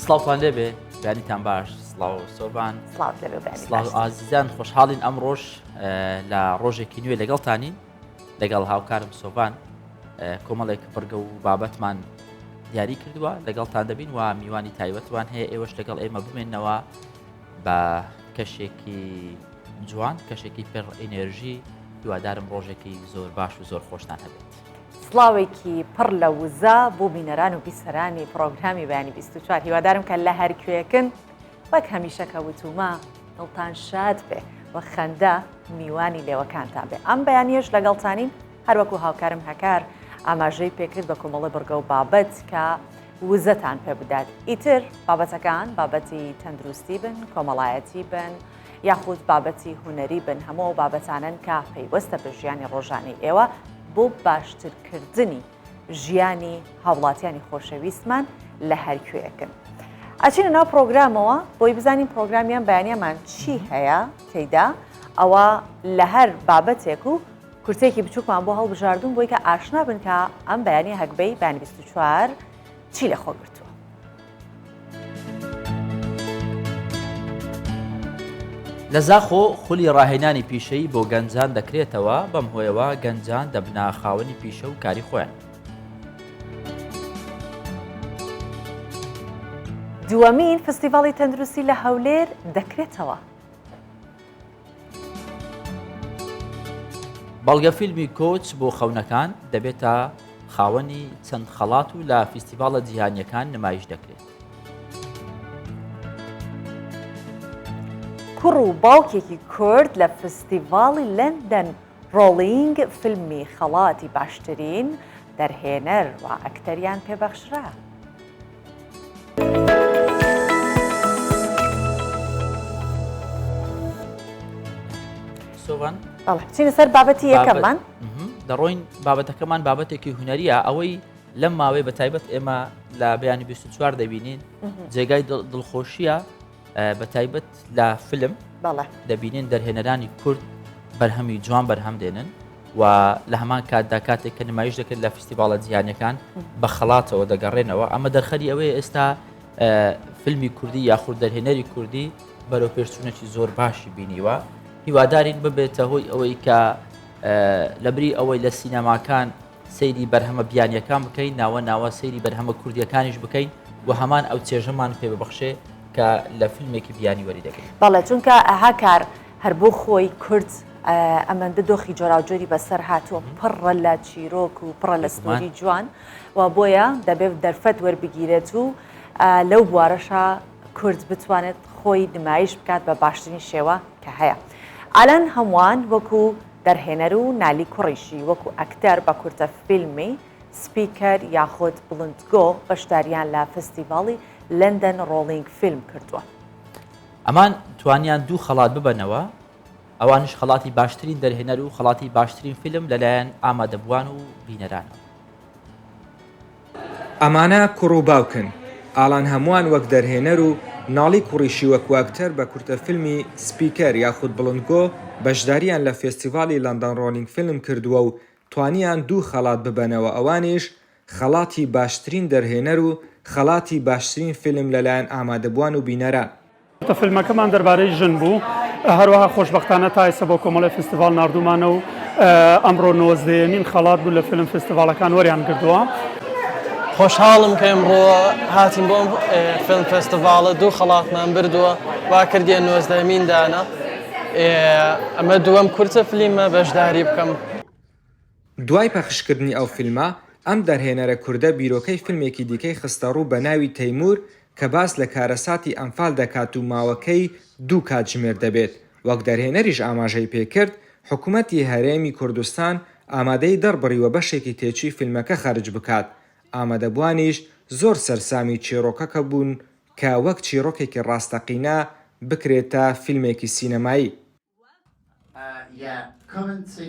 سڵاوتان لێبێ بیانیتان باش سڵاو سۆبان سڵاو ئازیزان خۆشحاڵین ئەمڕۆژ لە ڕۆژێکی نوێ لەگەڵتانین لەگەڵ هاوکارم سۆبان کۆمەڵێک بڕگە و بابەتمان دیاری کردووە لەگەڵتان دەبین و میوانی تایبەتوان هەیە ئێوەش لەگەڵ ئێمە بمێنەوە بە کەشێکی جوان کەشێکی پێڕ ئێنێرژی هیوادارم ڕۆژێکی زۆر باش و زۆر خۆشتان هەبێت. سڵاوێکی پڕ لە وزە بۆ بینەران و بیسەرانی پرۆگرامی بەیانی 24 هیوادارم کە لە هەرکوێکن وەک هەمیشە کە وتومە دڵتان شاد بێ وە خەندە میوانی لێوەکانتان بێ. ئەم بەیانیەش لەگەڵتانین هەروەکو هاوکارم هەکار ئاماژەی پێکرد بە کۆمەڵە بڕگە و بابەت کە وزەتان پێ بدات. ئیتر بابەتەکان بابەتی تەندروستی بن، کۆمەڵایەتی بن، یاخود بابەتی هونەری بن، هەموو بابەتانن کە پەیوەستە بە ژیانی ڕۆژانی ئێوە بۆ باشترکردنی ژیانی هاوڵاتیانی خۆشەویستمان لە هەرکوێکن. ئەچینە ناو پرۆگرامەوە بۆی بزانین پرۆگرامیان بەیانیەمان چی هەیە تێیدا ئەوە لە هەر بابەتێک و کورتێکی بچووکمان بۆ هەڵبژاردون بۆی کە ئاشنا بن کە ئەم بەیانی هەکبەی بەیانی 24 چی لە خۆ گرتووە. لە زاخۆ خولی ڕاهێنانی پیشەی بۆ گەنجان دەکرێتەوە بەم هۆیەوە گەنجان دەبنا خاوەنی پیشە و کاری خۆیان. دووەمین فستیڤاڵی تەندروستی لە هەولێر دەکرێتەوە. بەڵگە فیلمی کۆچ بۆ خەونەکان دەبێتە خاوەنی چەند خەڵات و لە فیستیڤاڵە جیهانیەکان نمایش دەکرێت. کوڕ و باوکێکی کورد لە فستیڤاڵی لەندەن ڕۆڵینگ فیلمی خەڵاتی باشترین دەرهێنەر و ئەکتەریان پێبەخشرا. سۆبان بەڵێ سەر بابەتی یەکەممان دەڕۆین بابەتەکەمان بابەتێکی هونەریە ئەوەی لەم ماوەی بە تایبەت ئێمە لە بەیانی 24 دەبینین جێگای دڵخۆشیە بە تایبەت لە فیلم دەبینین دەرهێنەرانی کورد بەرهەمی جوان بەرهەم دێنن و لە هەمان کاتدا کاتێک کە نمایش دەکرد لە فستیڤاڵە جیهانیەکان بە خەڵاتەوە دەگەڕێنەوە. ئەمە دەرخەری ئەوەیە ئێستا فیلمی کوردی یاخود دەرهێنەری کوردی بەرەو پێشچوونێکی زۆر باشی بینیوە. هیوادارین ببێتە هۆی ئەوەی کە لەبری ئەوەی لە سینەماکان سەیری بەرهەمە بیانیەکان بکەین ناوە سەیری بەرهەمە کوردیەکانیش بکەین و هەمان ئەو چێژەمان پێ ببەخشێ کە لە فیلمێکی بیانی وەری دەکەین. بەڵێ چونکە هاکار هەر بۆ خۆی کورد ئەمەندە دۆخی جۆراوجۆری بەسەر هاتووە پڕە لە چیرۆک و پڕە لە ستۆری جوان و بۆیە دەبێت دەرفەت وەربگیرێت و لەو بوارەشە کورد بتوانێت خۆی نمایش بکات بە باشترین شێوە کە هەیە. ئالان هەمووان وەکو دەرهێنەر و نالی کوڕیشی وەکو ئەکتەر بە کورتە فیلمی سپیکەر یاخود بڵندگۆ بەشداریان لە فستیڤاڵی لەندەن ڕۆڵینگ فیلم کردووە. ئەمان توانیان دوو خەڵات ببەنەوە ئەوانش خەڵاتی باشترین دەرهێنەر و خەڵاتی باشترین فیلم لەلایەن ئامادەبووان و بینەرانە. ئەمانە کوڕ و باوکن ئالان هەمووان وەک دەرهێنەر و ناڵی کوڕیشی وەکو ئەکتەر بە کورتە فیلمی سپیکەر یاخود بڵندگۆ بەشداریان لە فێستیڤاڵی لەندەن ڕۆڵینگ فیلم کردووە و توانیان دوو خەڵات ببەنەوە ئەوانیش خەڵاتی باشترین دەرهێنەر و خەڵاتی باشترین فیلم لەلایەن ئامادەبووان و بینەران. فیلمەکەمان دەربارەی ژن بوو هەروەها خۆشبەختانە تا ئێستا بۆ کۆمەڵی فستیڤاڵ نردومانە و ئەمڕۆ 90مین خەڵات بوو لە فیلم فستیڤاڵەکان وەریان کردووە. خۆشحاڵم کە ئەمڕۆ هاتین بۆم فیلم فستیڤاڵە دوو خەڵاتمان بردووە وا کردیە 90مین دانا ئەمە دووەم کورتە فیلمە بەشداری بکەم. دوای پەخشکردنی ئەو فیلمە ئەم دەرهێنەرە کوردە بیرۆکەی فیلمێکی دیکەی خستە ڕوو بە ناوی تەیمور کە باس لە کارەساتی ئەنفال دەکات و ماوەکەی دوو کاتژمێر دەبێت. وەک دەرهێنەریش ئاماژەی پێکرد حکوومەتی هەرێمی کوردستان ئامادەی دەربڕیوە بەشێکی تێچی فیلمەکە خەرج بکات. ئامادەبوانیش زۆر سەرسامی چیرۆکەکە بوون کە وەک چیرۆکێکی ڕاستەقینە بکرێتە فیلمێکی سینەمایی.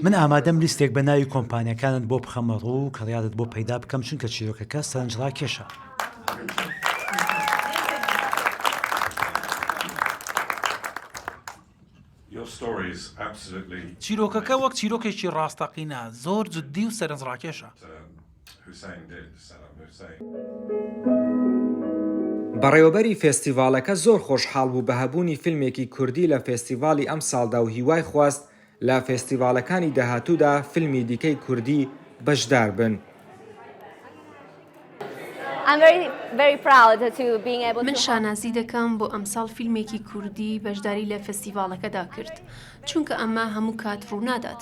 من ئامادەم لیستێک بە ناوی کۆمپانیەکانت بۆ بخەمە ڕوو کە ڕیادت بۆ پەیدا بکەم چونکە چیرۆکەکە سەرنجڕاکێشە. چیرۆکەکە وەک چیرۆکێکی ڕاستەقینە زۆر جددی و سەرنجڕاکێشە. بەڕێوەبەری فێستیڤالەکە زۆر خۆشحاڵ بوو بە هەبوونی فیلمێکی کوردی لە فێستیڤالی ئەم ساڵدا و هیوای خواست لە فێستیڤالەکانی داهاتوودا فیلمی دیکەی کوردی بەشدار بن. من شانازی دەکەم بۆ ئەمساڵ فیلمێکی کوردی بەشداری لە فستیڤالەکەدا کرد چونکە ئەمە هەموو کات ڕوونادات.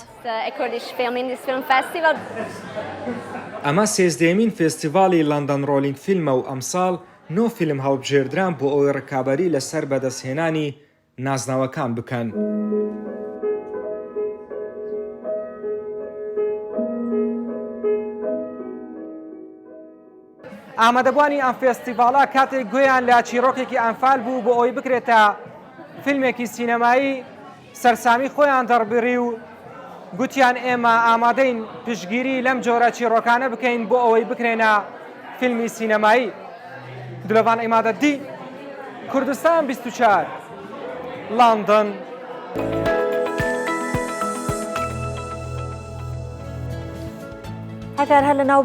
ئەمە سێزدەمین فێستیڤالی لەندەن ڕۆلینگ فیلمە و ئەمساڵ 9 فیلم هەڵبژێردران بۆ ئەوەی ڕکابەری لەسەر بەدەستهێنانی نازناوەکان بکەن. ئامادەبوانی ئەم فێستیڤاڵە کاتێک گوێیان لە چیرۆکێکی ئەنفال بوو بۆ ئەوەی بکرێتە فیلمێکی سینەمایی سەرسامی خۆیان دەڕبڕی و گوتیان ئێمە ئامادەین پشتگیری لەم جۆرە چیرۆکانە بکەین بۆ ئەوەی بکرێنە فیلمی سینەمایی. دلۆڤان ئیمادەدی، کوردستان 24 لندن. هەکار هەر لەناو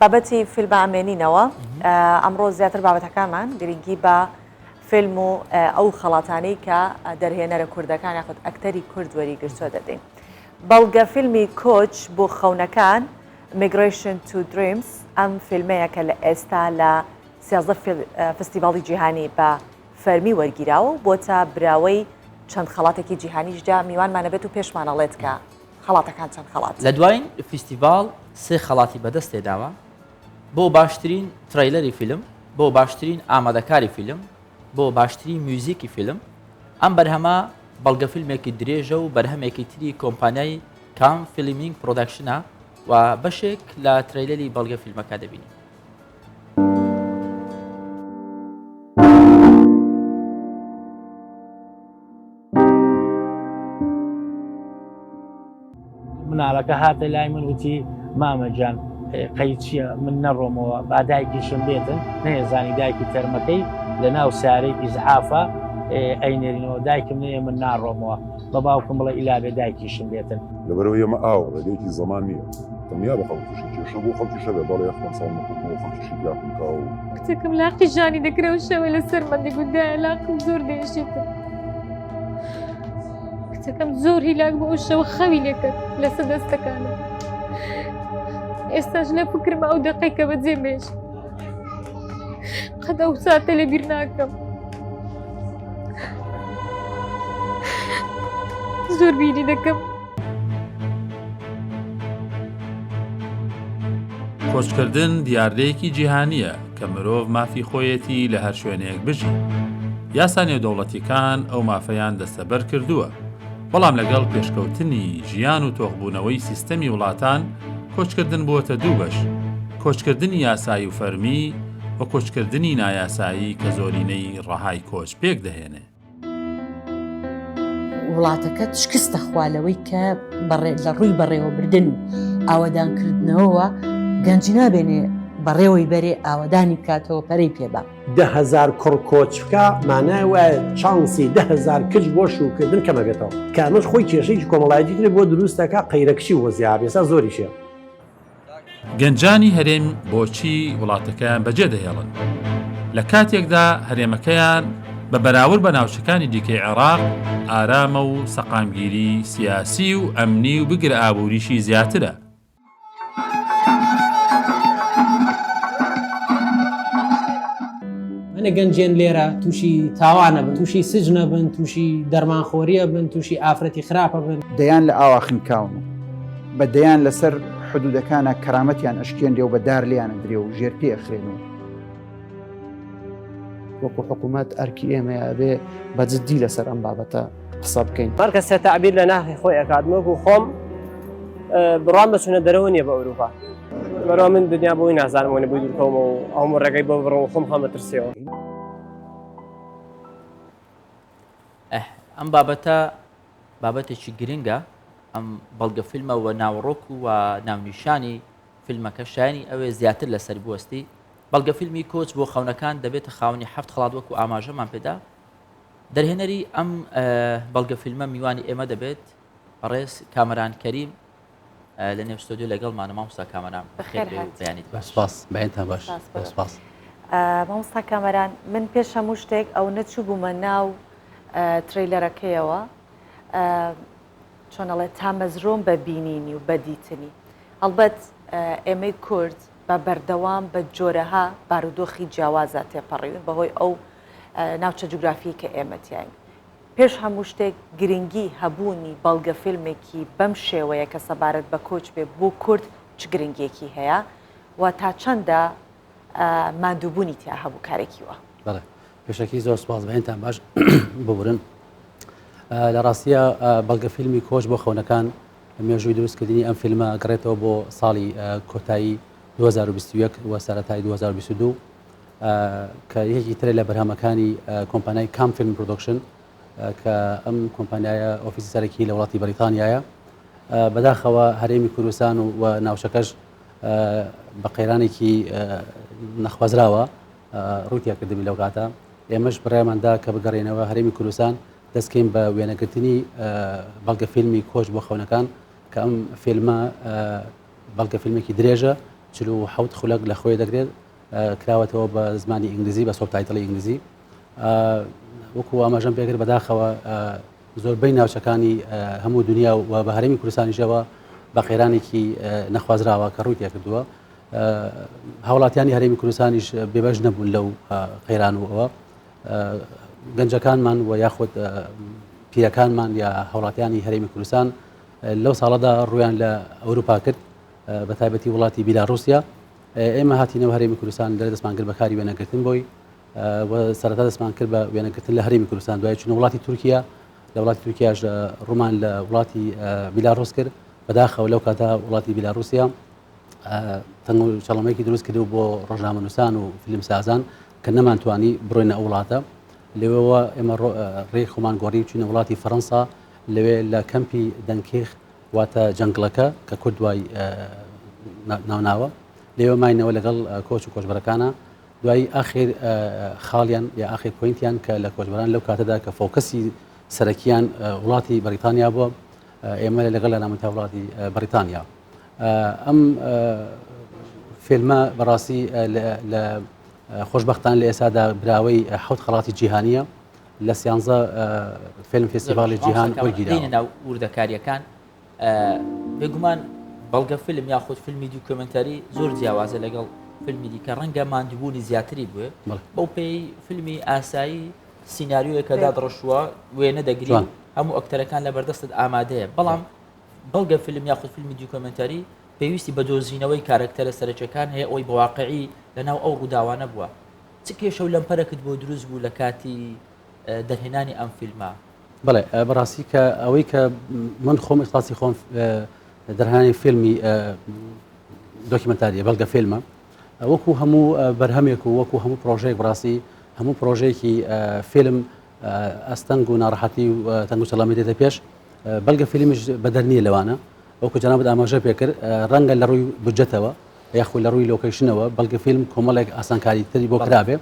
بابەتی فیلم ئامێنینەوە ئەمڕۆ زیاتر بابەتەکانمان گرنگی بە فیلم و ئەو خەڵاتانەی کە دەرهێنەرە کوردەکان یاخود ئەکتەری کورد وەریگرتووە دەدەین. بەڵگە فیلمی کۆچ بۆ خەونەکان Migration to Dreams ئەم فیلمەیە کە لە ئێستا لە 13 فستیڤاڵی جیهانی بە فەرمی وەرگیراوە بۆ تا براوەی چەند خەڵاتێکی جیهانیشدا میوانمانەبێت و پێشمانەڵێت کە خەڵاتەکان چەند خەڵات. لە دوایین فستیڤاڵ سێ خەڵاتی بەدەست تێداوە بۆ باشترین ترەیلەری فیلم، بۆ باشترین ئامادەکاری فیلم، بۆ باشترین میوزیکی فیلم. ئەم بەرهەمە بەڵگە فیلمێکی درێژە و بەرهەمێکی تری کۆمپانیای کام فیلمینگ پرۆدەکشنە و بەشێک لە ترەیلەری بەڵگە فیلمەکە دەبینی. مناڵەکە هاتە لای من وتی مامەجان قەی چییە من نەڕۆمەوە با دایکیشم بێتن نەیەزانی دایکی تەرمەکەی لە ناو سارەی ئیزعافە ئەینێرینەوە دایکم نەیە من ناڕۆمەوە بە باوکم بڵێ ئیلا بێ دایکیشم بێتن لەبەرەوە ئێمە ڕێگەیەکی زەمان نییە دڵنیا بە خەڵکیشی کێشە بۆ خەڵکی شەبێ بەڵێ یەخمە ساڵ نەکردنەوە خەڵکیشی داکەوە کچەکەم لاقی ژانی دەکرێەوە شەوە لەسەر مەندی گوندایە لاقم زۆر دێشێتن. کچەکەم زۆر هیلاک بۆ ئەو شەوە خەوی لێکرد لەسەر دەستەکانم. ئێستاش لە فکرمە ئەو دەقەیکە بەجێمێش قەت ئەو ساتە لەبیر ناکەم. زۆر بیری دەکەم. کۆچکردن دیاردەیەکی جیهانیە کە مرۆڤ مافی خۆیەتی لە هەر شوێنەیەک بژی. یاسا نێودەوڵەتیەکان ئەو مافەیان دەستەبەر کردووە، بەڵام لەگەڵ پێشکەوتنی ژیان و تۆخبوونەوەی سیستەمی وڵاتان کۆچکردن بووەتە دوو بەش: کۆچکردنی یاسایی و فەرمی و کۆچکردنی نایاسایی کە زۆرینەی ڕەهای کۆچ پێک دەهێنێ. وڵاتەکە شکستە خوالەوەی کە لە ڕووی بەڕێوەبردن و ئاوەدانکردنەوەوە گەنجی نابێنێ بەڕێوەی بەرێ ئاوەدانی بکاتەوە پەرەی پێبا. 10,000 کوڕ کۆچ بکە مانای وایە چانسی 10,000 کچ بۆ شوکردن کەمە بێتەوە کامەش خۆی کێشەی کۆمەڵایەتی بۆ دروستەکە قەیرەکشی وەزیاب ێستا زۆری شێ. گەنجانی هەرێم بۆچی وڵاتەکەیان بەجێ دەهێڵن لە کاتێکدا هەرێمەکەیان بە بەراورد بە ناوچەکانی دیکەی عێراق ئارامە و سەقامگیری سیاسی و ئەمنی و بگرە ئابووریشی زیاترە. منە گەنجێن لێرە تووشی تاوانە بن، تووشی سجنە بن، تووشی دەرمانخۆریە بن، تووشی ئافرەتی خراپە بن. دەیان لە ئاوا خنکاون و بە دەیان لەسەر حدودەکانە کەرامەتیان ئەشکێندێ و بە دار لیانە درێ و ژێر پێ ئەخرێنەوە. وەکو حکوومەت ئەرکی ئێمەیە بێ بەجددی لەسەر ئەم بابەتە قسە بکەین. هەرکەسە تەعبیر لە ناخی خۆی ئەکاتمەک و خۆم بڕوان بەچونە دەرەوە نییە بە ئەوروپا. بەرەوە من دنیا بۆی نازانمەوە بۆی دوورکەومە و ئەومە ڕێگەی بۆ بڕەوە خۆم خەمە ترسێەوە. ئەم بابەتە بابەتێکی گرنگە. ئەم بەڵگە فیلمە و ناوڕۆک و ناونیشانی فیلمەکە شایانی ئەوێ زیاتر لەسەر بوەستی. بەڵگە فیلمی کۆچ بۆ خەونەکان دەبێتە خاوەنی 7 خەڵات وەکو ئاماژەمان پێدا. دەرهێنەری ئەم بەڵگە فیلمە میوانی ئێمە دەبێت ڕێز کامەران کەریم لە نێو ستۆدیۆ لەگەڵمانە مامۆستا کامەران بەخێر بێ و بەیانی سپاس بەیانتان باش. سپاس. مامۆستا کامەران من پێش هەموو شتێک ئەو نەچوو بوومە ناو ترەیلەرەکەیەوە چۆنەڵێ تامەزرۆم بە بینینی و بەدیتنی هەڵبەت ئێمەی کورد بە بەردەوام بە جۆرەها بارودۆخی جیاوازە تێپەڕیون بەهۆی ئەو ناوچە جوگرافی کە ئێمەتیان پێش هەموو شتێک گرنگی هەبوونی بەڵگە فیلمێکی بەم شێوەیە کە سەبارەت بە کۆچ بێ بۆ کورد چ گرنگێکی هەیە و تا چەندە مادووبوونی تیا هەبوو کارێکیوە بەڵێ پێشەکی زۆر سپاس بەهێنتان باش ببورن لە ڕاستیە بەڵگە فیلمی کۆچ بۆ خەونەکان مێژووی دروستکردنی ئەم فیلمە گەڕێتەوە بۆ ساڵی کۆتایی 2021 و سەرەتای 2022 کە یەکی ترە لە بەرهەمەکانی کۆمپانیای کام فیلم پرۆدەکشن کە ئەم کۆمپانیایە ئۆفیسی سەرەکی لە وڵاتی بەریتانیایە بەداخەوە هەرێمی کوردستان و ناوچەکەش بە قەیرانێکی نەخوازراوە ڕوتیا کردمی لەو کاتە ئێمەش بڕێماندا کە بگەڕێنەوە هەرێمی کوردستان دەستکەین بە وێنەگرتنی بەڵگە فیلمی کۆچ بۆ خەونەکان کە ئەم فیلمە بەڵگە فیلمێکی درێژە 47 خولەک لە خۆی دەگرێت کراوەتەوە بە زمانی ئینگلیزی بە سۆبتایتڵی ئینگلیزی وەکو ئاماژەم پێکرد بەداخەوە زۆربەی ناوچەکانی هەموو دنیا و بە هەرێمی کوردستانیشەوە بە قەیرانێکی نەخوازراوە کە ڕووتیا کردووە هاوڵاتیانی هەرێمی کوردستانیش بێبەش نەبوون لەو قەیران و ئەوە گەنجەکانمان و یاخود پیرەکانمان یا هاوڵاتیانی هەرێمی کوردستان لەو ساڵەدا ڕویان لە ئەوروپا کرد بە تایبەتی وڵاتی بیلاڕوسیا ئێمە هاتینەوە هەرێمی کوردستان لە دەستمان کرد بەکاری وێنەگرتن بۆی سەرەتا دەستمان کرد بە وێنەگرتن لە هەرێمی کوردستان دوای چونە وڵاتی تورکیا لە وڵاتی تورکیاش ڕوومان لە وڵاتی بیلاڕوس کرد بەداخەوە لەو کاتا وڵاتی بیلاڕوسیا تەنگ و چەڵەمەیەکی دروست کردو بۆ ڕۆژنامەنووسان و فیلم سازان کە نەمانتوانی بڕۆینە ئەو وڵاتە لەوێەوە ئێمە ڕێی خۆمان گۆڕی چونە وڵاتی فەڕەنسا لەوێ لە کەمپی دەنکێخ واتە جەنگڵەکە کە کورد دوای ناوناوە لێوە ماینەوە لەگەڵ کۆچ و کۆچبەرەکانە دوای ئاخر خاڵیان یا ئاخر پوینتیان کە لە کۆچبەران لەو کاتەدا کە فۆکەسی سەرەکیان وڵاتی بەریتانیا بووە ئێمە لەگەڵ لە نامەتا وڵاتی بەریتانیا ئەم فیلمە بەڕاستی لە خۆشببختان لە ئێسادا براوەی حوت خەڵاتی جیهانیە لە سیانزە فیلم فستیڤالی جیهان وەرگیراوە ناو وردەکاریەکان بێگومان بەڵگە فیلم یاخود فیلمی دوکۆمنتاری زۆر جیاوازە لەگەڵ فیلمی دیکە ڕەنگە ماندووبوونی زیاتری بووێ بەو پێی فیلمی ئاسایی سینناریۆیەکە دادڕەشووە وێنە دەگرین هەموو ئەکتەرەکان لە بەردەستت ئامادەیە بەڵام بەڵگە فیلم یاخود فیلمی دوکۆمنتاری پێویستی بە دۆزینەوەی کارکتەرە سەرچەکان هەیە ئەوی بەواقعی لەناو ئەو ڕووداوانە بووە چ کێشە و لەمپەرەکت بۆ دروست بوو لە کاتی دەرهێنانی ئەم فیلمە بڵێ بەڕاستی کە ئەوەی کە من خۆم ئیخلاسی خۆم دەرهێنانی فیلمی دۆکیمنتاریە بەڵگە فیلمە وەکو هەموو بەرهەمێک و وەکو هەموو پرۆژەیەک بڕاستی هەموو پرۆژەیەکی فیلم ئەستەنگ و ناڕەحەتی و تەنگ و سەڵامی دێتە پێش بەڵگە فیلمیش بەدەرنیە لەوانە وەکو جەنابەت ئاماژە پێکرد ڕەنگە لە ڕووی بجەتەوە یاخود لە ڕووی لۆکیشنەوە بەڵگە فیلم کۆمەڵێک ئاسانکاری تری بۆ کرابێ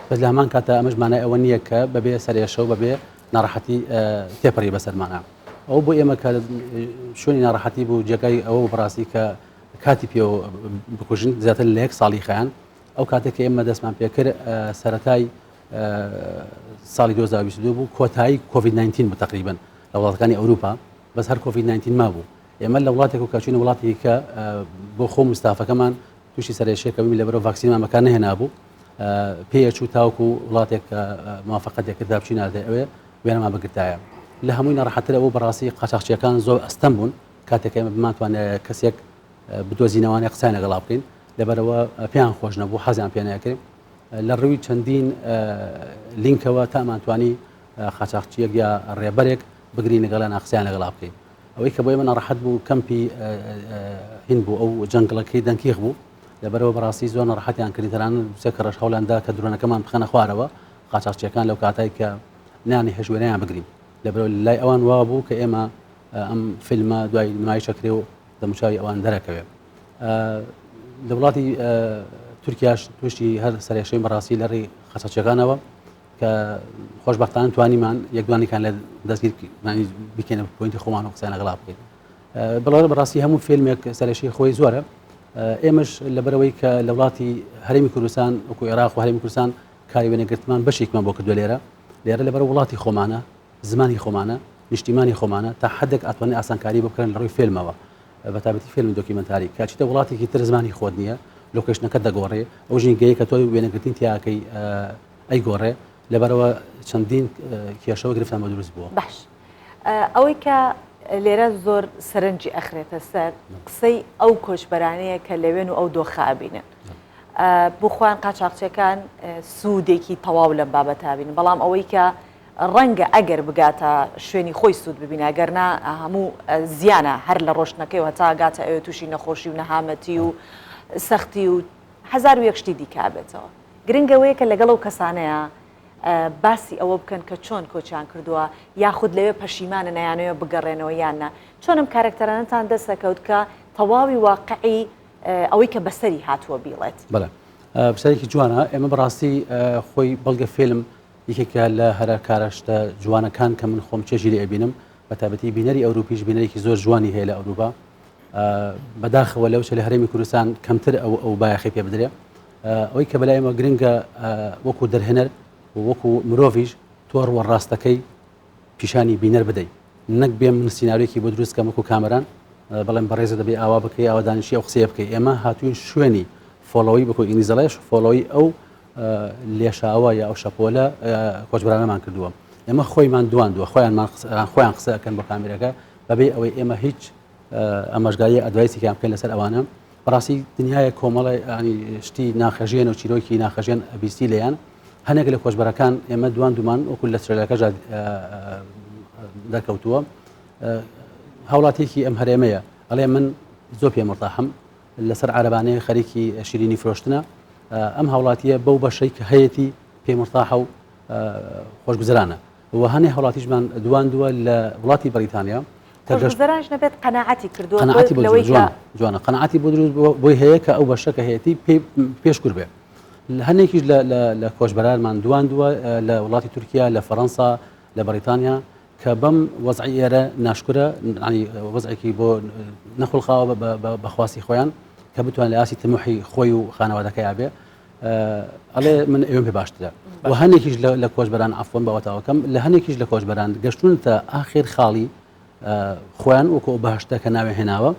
بەس لە هەمان کاتە ئەمەش مانای ئەوە نییە کە بەبێ سەرێشە و بەبێ ناڕەحەتی تێپەڕی بەسەرمانە ئەو بۆ ئێمە کە شوێنی ناڕەحەتی بوو جێگای ئەوە بەڕاستی کە کاتی پێوە بکوژن زیاتر لە یەک ساڵی خەیان ئەو کاتێک کە ئێمە دەستمان پێکرد سەرەتای ساڵی 2022 بوو کۆتایی کۆڤید-19 بوو تقریبن لە وڵاتەکانی ئەوروپا بەس هەر کۆڤید-19 مابوو ئێمە لە وڵاتێک و کاچوونە وڵاتی کە بۆ خۆ مستافەکەمان تووشی سەرێشێکەوەی لەبەرەوە ڤاکسینمامەکان نەهێنابوو پێیەچوو تاوکو وڵاتێک موافقەتێکردا بچینادە ئەوێ وێنەمان بگرتایە لە هەمووی ناڕەحەتر ئەوە بەڕاستی قاچاقچیەکان زۆر ئەستەم بوون کاتێک ئێمە بمانتوانێت کەسێک بدۆزینەوەی قسەی لەگەڵا بکەین لەبەرەوە پێیان خۆش نەبوو حەزیان پێ نەکرێت لە ڕووی چەندین لینکەوە تامانتوانی قاچاقچیەک یا ڕێبەرێک بگرین لەگەڵا ناقسەیان لەگەڵا بکەین ئەوەی کە بۆ ئێمە ناڕەحەت بوو کەمپی هین بوو ئەو جەنگڵەکەی دەنکیخ بوو لەبەرەوە بەڕاستی زۆر ناڕەحەتیان کردیتەران سێ کەڕەش هەوڵاندا کە درۆنەکەمان بخەنە خوارەوە قاچاقچیەکان لەو کاتای کە نیانی هێژوێنەیان بگرین لەبەرەوە لای ئەوان وا بوو کە ئێمە ئەم فیلمە دوای نمایشەکرێ و دەموچاوی ئەوان دەرەکەوێت لە وڵاتی تورکیاش توشتی هەر سەرێشەی بەڕاستی لە ڕێی قاچاقچیەکانەوە کە خۆشبەختانە توانیمان یەکدوانێکان لە دەستگیر بکەینە پوینتی خۆمان و قسەی لەگەڵا بکەین بەڵێ بەڕاستی هەموو فیلمێک سەرێشەی خۆی زۆرە ئێمەش لەبەرەوەی کە لە وڵاتی هەرێمی کوردستان وەکو عێراق و هەرێمی کوردستان کاری وێنەگرتمان بەشێکمان بۆ کردووە لێرە لەبەر وڵاتی خۆمانە زمانی خۆمانە نیشتیمانی خۆمانە تا حدێک ئەتوانێت ئاسانکاری بکەن لە ڕووی فیلمەوە بەتابەتی فیلم دۆکیمنتاری کاچیتە وڵاتێکی تر زمانی خۆت نییە لۆکیشنەکە دەگۆڕێ ئەو ژینگەیە کە تۆی وێنەگرتین تیاکەی ئەیگۆڕێ لەبەرەوە چەندین کێشەوە گرفتان بە دروست بووە. باش ئەوەی کە لێرە زۆر سەرنجی ئەخرێتە سەر قسەی ئەو کۆچبەرانەیە کە لەوێن و ئەو دۆخابینن بخوان قاچاقچەکان سوودێکی تەواو لەم بابەتابین بەڵام ئەوەی کە ڕەنگە ئەگەر بگاتە شوێنی خۆی سوود ببینە گەرنا هەموو زیانە هەر لە ڕۆشتنەکەی و هەتا گاتە ئەوێ تووشی نەخۆشی و نەهامەتی و سەختی و هەزار و یەک شتی دیکابێتەوە گرنگەوەیە کە لەگەڵ ئەو کەسانەیە باسی ئەوە بکەن کە چۆن کۆچیان کردووە یاخود لەوێ پەشیمانە نەیانەوە بگەڕێنەوە یاننا چۆنم کارکتەرانەتان دەسەکەوت کە تەواوی واقعی ئەوەی کە بەسەری هاتووە بیڵێت. بەڵێ بەسەرێکی جوانە ئێمە بەڕاستی خۆی بەڵگە فیلم یەکێکە لە هەرە کارەشتە جوانەکان کە من خۆم چێژی لێ ئەبینم بەتابەتی بینەری ئەوروپیش بینەرێکی زۆر جوانی هەیە لە ئەوروپا بەداخەوە لەوچە لە هەرێمی کوردستان کەمتر ئەو بایەخی پێ بدرێ ئەوەی کە بەلای ئێمە گرنگە وەکو دەرهێنەر وەکو مرۆڤیش تۆ ڕوەڕاستەکەی پیشانی بینەر بدەیت نەک بێم من سیناریۆکی بۆ دروستکەم وەکو کامەران بەڵێم بەڕێزە دەبێ ئاوا بکەی ئاوا دانیشی ئەو قسەیە بکەی ئێمە هاتوین شوێنی فۆڵەوەی بەکو ئینگلیزەڵەش فۆڵەوەی ئەو لێشاوە یا ئەو شەپۆلە کۆچبەرانەمان کردووە ئێمە خۆیمان دواندووە خۆیان قسە ئەکەن بۆ کامێرەکە بەبێ ئەوەی ئێمە هیچ ئەمەژگاری ئەدوایسێکیان بکەین لەسەر ئەوانە بەڕاستی دنیای کۆمەڵی ینی شتی ناخەژێن و چیرۆکی ناخەژێن بیستی لێیان هەنێک لە کۆچبەرەکان ئێمە دوان وەکو لە سرەکە دەرکەوتووە هاوڵاتێکی ئەم هەرێمەیە ئەڵێ من زۆر پێ مرتاحم لەسەر عەرەبانەیە خەریکی شیرینی فرۆشتنە ئەم هاوڵاتیە بەو بەشەی کە هەیەی پێ مرتاح و خۆشگوزرانە و هەنێ هاوڵاتیشمان دواندووە لە وڵاتی بەریتانیا خۆشگوزەرانش نەبێت قەناعەتی کردووە جوانە قەناعەتی بۆ دروست بۆی هەیە کە ئەو بەشەکە هەیەی پێشکور بێ هەنێکیش لە کۆچبەرانمان دواندووە لە وڵاتی تورکیا لە فەڕەنسا لە بەریتانیا کە بەم وەزعی ئێرە ناشکورە وەزعێکی بۆ نەخۆڵخاوە بەخواسی خۆیان کە بتوان لە ئاسی تەموحی خۆی و خانەوادەکەی بێ ئەڵێ من ئێوەم پێ باشترە و هەنێکیش لە کۆچبەران ئەفۆن بەوەتاوەکەم لە هەنێکیش لە کۆچبەران گەشتونتە ئاخر خاڵی خۆیان وەکو بەهشتە کە ناوێ هێناوە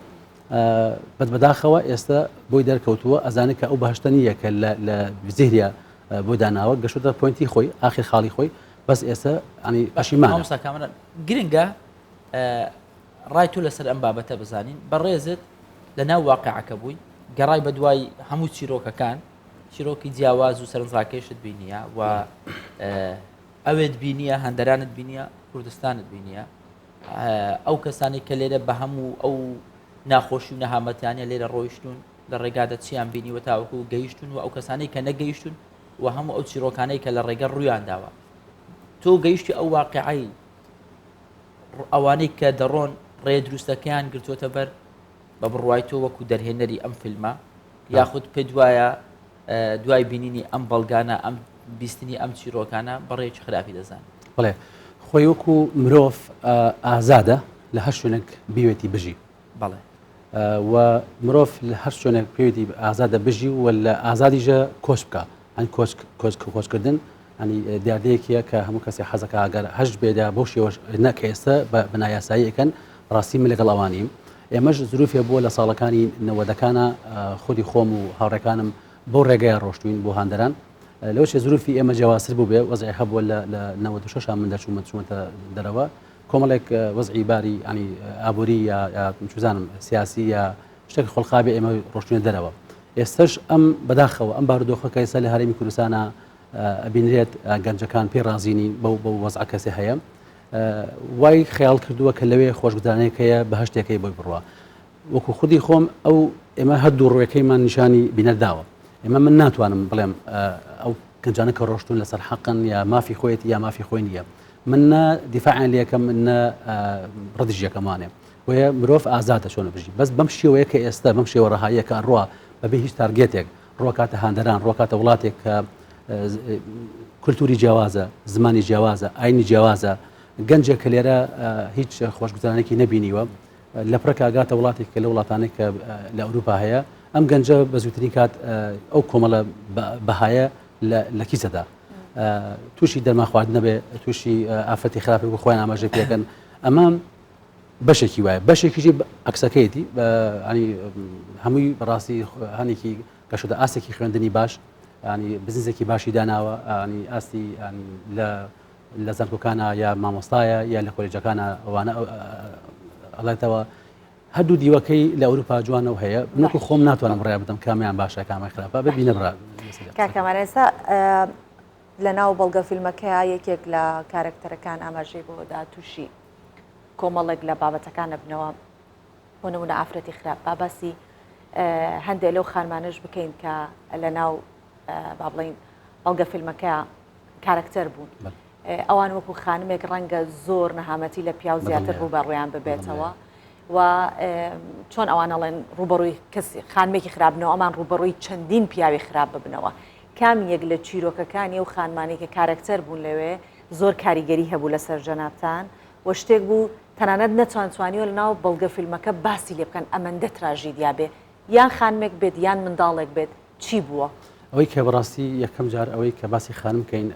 بەداخەوە ئێستا بۆی دەرکەوتووە ئەزانێت کە ئەو بەهشتە نییە کە لە زیهریا بۆ داناوە گەشتە پۆینتی خۆی ئاخر خاڵی خۆی بەس ئێستا ئەنی پەشیمانە گرنگە ڕای تو لەسەر ئەم بابەتە بزانین بەڕێزت لە ناو واقعەکە بووی گەڕای بە دوای هەموو چیرۆکەکان چیرۆکی جیاواز و سەرنجڕاکێشت بینیە و ئەوێت بینیە هەندەرانت بینیە کوردستانت بینیە ئەو کەسانی کە لێرە بە هەموو ئەو ناخۆشی و نەهامەتیانە لێرە ڕۆیشتون لە ڕێگادە چیان بینیوە تاوەکو گەیشتون و ئەو کەسانی کە نەگەیشتون و هەموو ئەو چیرۆکانەی کە لە ڕێگە ڕوویان داوە تۆ گەیشتی ئەو واقعی ئەوانەی کە دەڕۆن ڕێ دروستەکەیان گرتوۆتە بەر بە بڕوای تۆ وەکو دەرهێنەری ئەم فیلمە یاخود پێ دوایە دوای بینینی ئەم بەڵگانە ئەم بیستنی ئەم چیرۆکانە بەڕێکی خراپی دەزان بڵێ خۆی وەکو مرۆڤ ئازادە لە هەر شوێنێک بوێتی بژی بەڵێ و مرۆڤ لە هەر شوێنێک پێوێتی ئازادە بژی و لە ئازادیژە کۆچ بکە ئەنی کۆچکردن ئەنی دیاردەیەکیە کە هەموو کەسی حەزەکە ئەگەر هەشت بێدا بۆ شێوەش نەکە ئێستا بە نایاساییەکەن ڕاستی من لەگەڵ ئەوانیم ئێمەش زروفێ بووە لە ساڵەکانی نەوەدەکانە خودی خۆم و هاوڕێکانم بۆ ڕێگەیە ڕۆشتوین بۆ هاندەران لەوەش زروفی ئێمە جیاوازتر بوو بێ وەزعی هەبووە لە 96 من دەچوومەتە دەرەوە کۆمەڵێک وەزعی باری ینی ئابووری یا چزانم سیاسی یا شتێک خۆڵخابی ئێمە ڕۆشتوینە دەرەوە ئێستش ئەم بەداخەوە ئەم بارودۆخەکە ئێستا لە هەرێمی کوردستانە ئەبینرێت گەنجەکان پێی رازینی بەو وەزع کەسێ هەیە وای خەیاڵ کردووە کە لەوێ خۆشگوزارانێکەیە بە هەشتێکەکەی بۆی بڕوە وەکو خودی خۆم ئەو ئێمە هەردوو ڕوویەکەیمان نیشانی بینەرداوە ئێمە من ناتوانم بڵێم ئەو گەنجانە کە ڕۆشتون لەسەر حەقن یا مافی خۆیەتی یا مافی خۆی نییە من دیفاعیان لەکەم نە ڕدیژەکەمانێ وەیە مرۆڤ ئازادە چۆن بژی بەس بەم شێوەیە کە ئێستا بەم شێوە ڕەهاییەکە ڕوە بەبێ هیچ تارگێتێک ڕۆکاتە هاندەران ڕۆکاتە وڵاتێک کە کولتوری جیاوازە زمانی جیاوازە ئاینی جیاوازە گەنجێک کە لێرە هیچ خۆشگوزارانێکی نەبینیوە لە پڕەکە ئاگاتە وڵاتێک کە لە وڵاتانێک کە لە ئەوروپا هەیە ئەم گەنجە بە زووترین کات ئەو کۆمەڵە بەهایە لە کیسەدا تووشی دەرمان خواردن نەبێ تووشی ئافرەتی خراپی بۆ خۆیان ئاماژە پێکەن ئەمە بەشێکی وایە بەشێکیژی ئەکسەکەیەتی ینی هەمووی بەڕاستی هەنێکی کەشدا ئاسێکی خوێندنی باش ینی بزنسێکی باشی داناوە ینی ئاستی لە زانکۆکانە یا مامۆستایە یا لە کۆلێجەکانە ئەوانە ئەڵێتەوە هەردوو دیوەکەی لە ئەوروپا جوانە و هەیە نەکو خۆم ناتوانم ڕێ بدەم کامیان باشە کامی خراپە ببینە بڕ کاکەمانێستا لە ناو بەڵگە فیلمەکەیە یەکێک لە کارکتەرەکان ئاماژەی بۆدا تووشی کۆمەڵێک لە بابەتەکانە بنەوە بۆ نمونە ئافرەتی خراپ باباسی هەندێک لەو خانمانش بکەین کە لە ناو با بڵین بەڵگە فیلمەکەیە کارکتەر بوون ئەوان وەکو خانمێک ڕەنگە زۆر نەهامەتی لە پیاو زیاتر ڕوبەڕویان ببێتەوە و چۆن ئەوان ئەڵێن ڕوبەڕووی کەسی خانمێکی خراپنەوە ئەمان ڕوبەڕووی چەندین پیاوی خراپ ببنەوە کام یەک لە چیرۆکەکانی و خانمانی کە کارکتەر بوون لەوێ زۆر کاریگەری هەبوو لەسەر جەنابتان و شتێک بوو تەنانەت نەتوانتوانیوە لە ناو بەڵگە فیلمەکە باسی لێ بکەن ئەمەندە تراژیدیا بێ یان خانمێک بێت یان منداڵێک بێت چی بووە؟ ئەوەی کە بەڕاستی یەکەم جار ئەوەی کە باسی خانم بکەین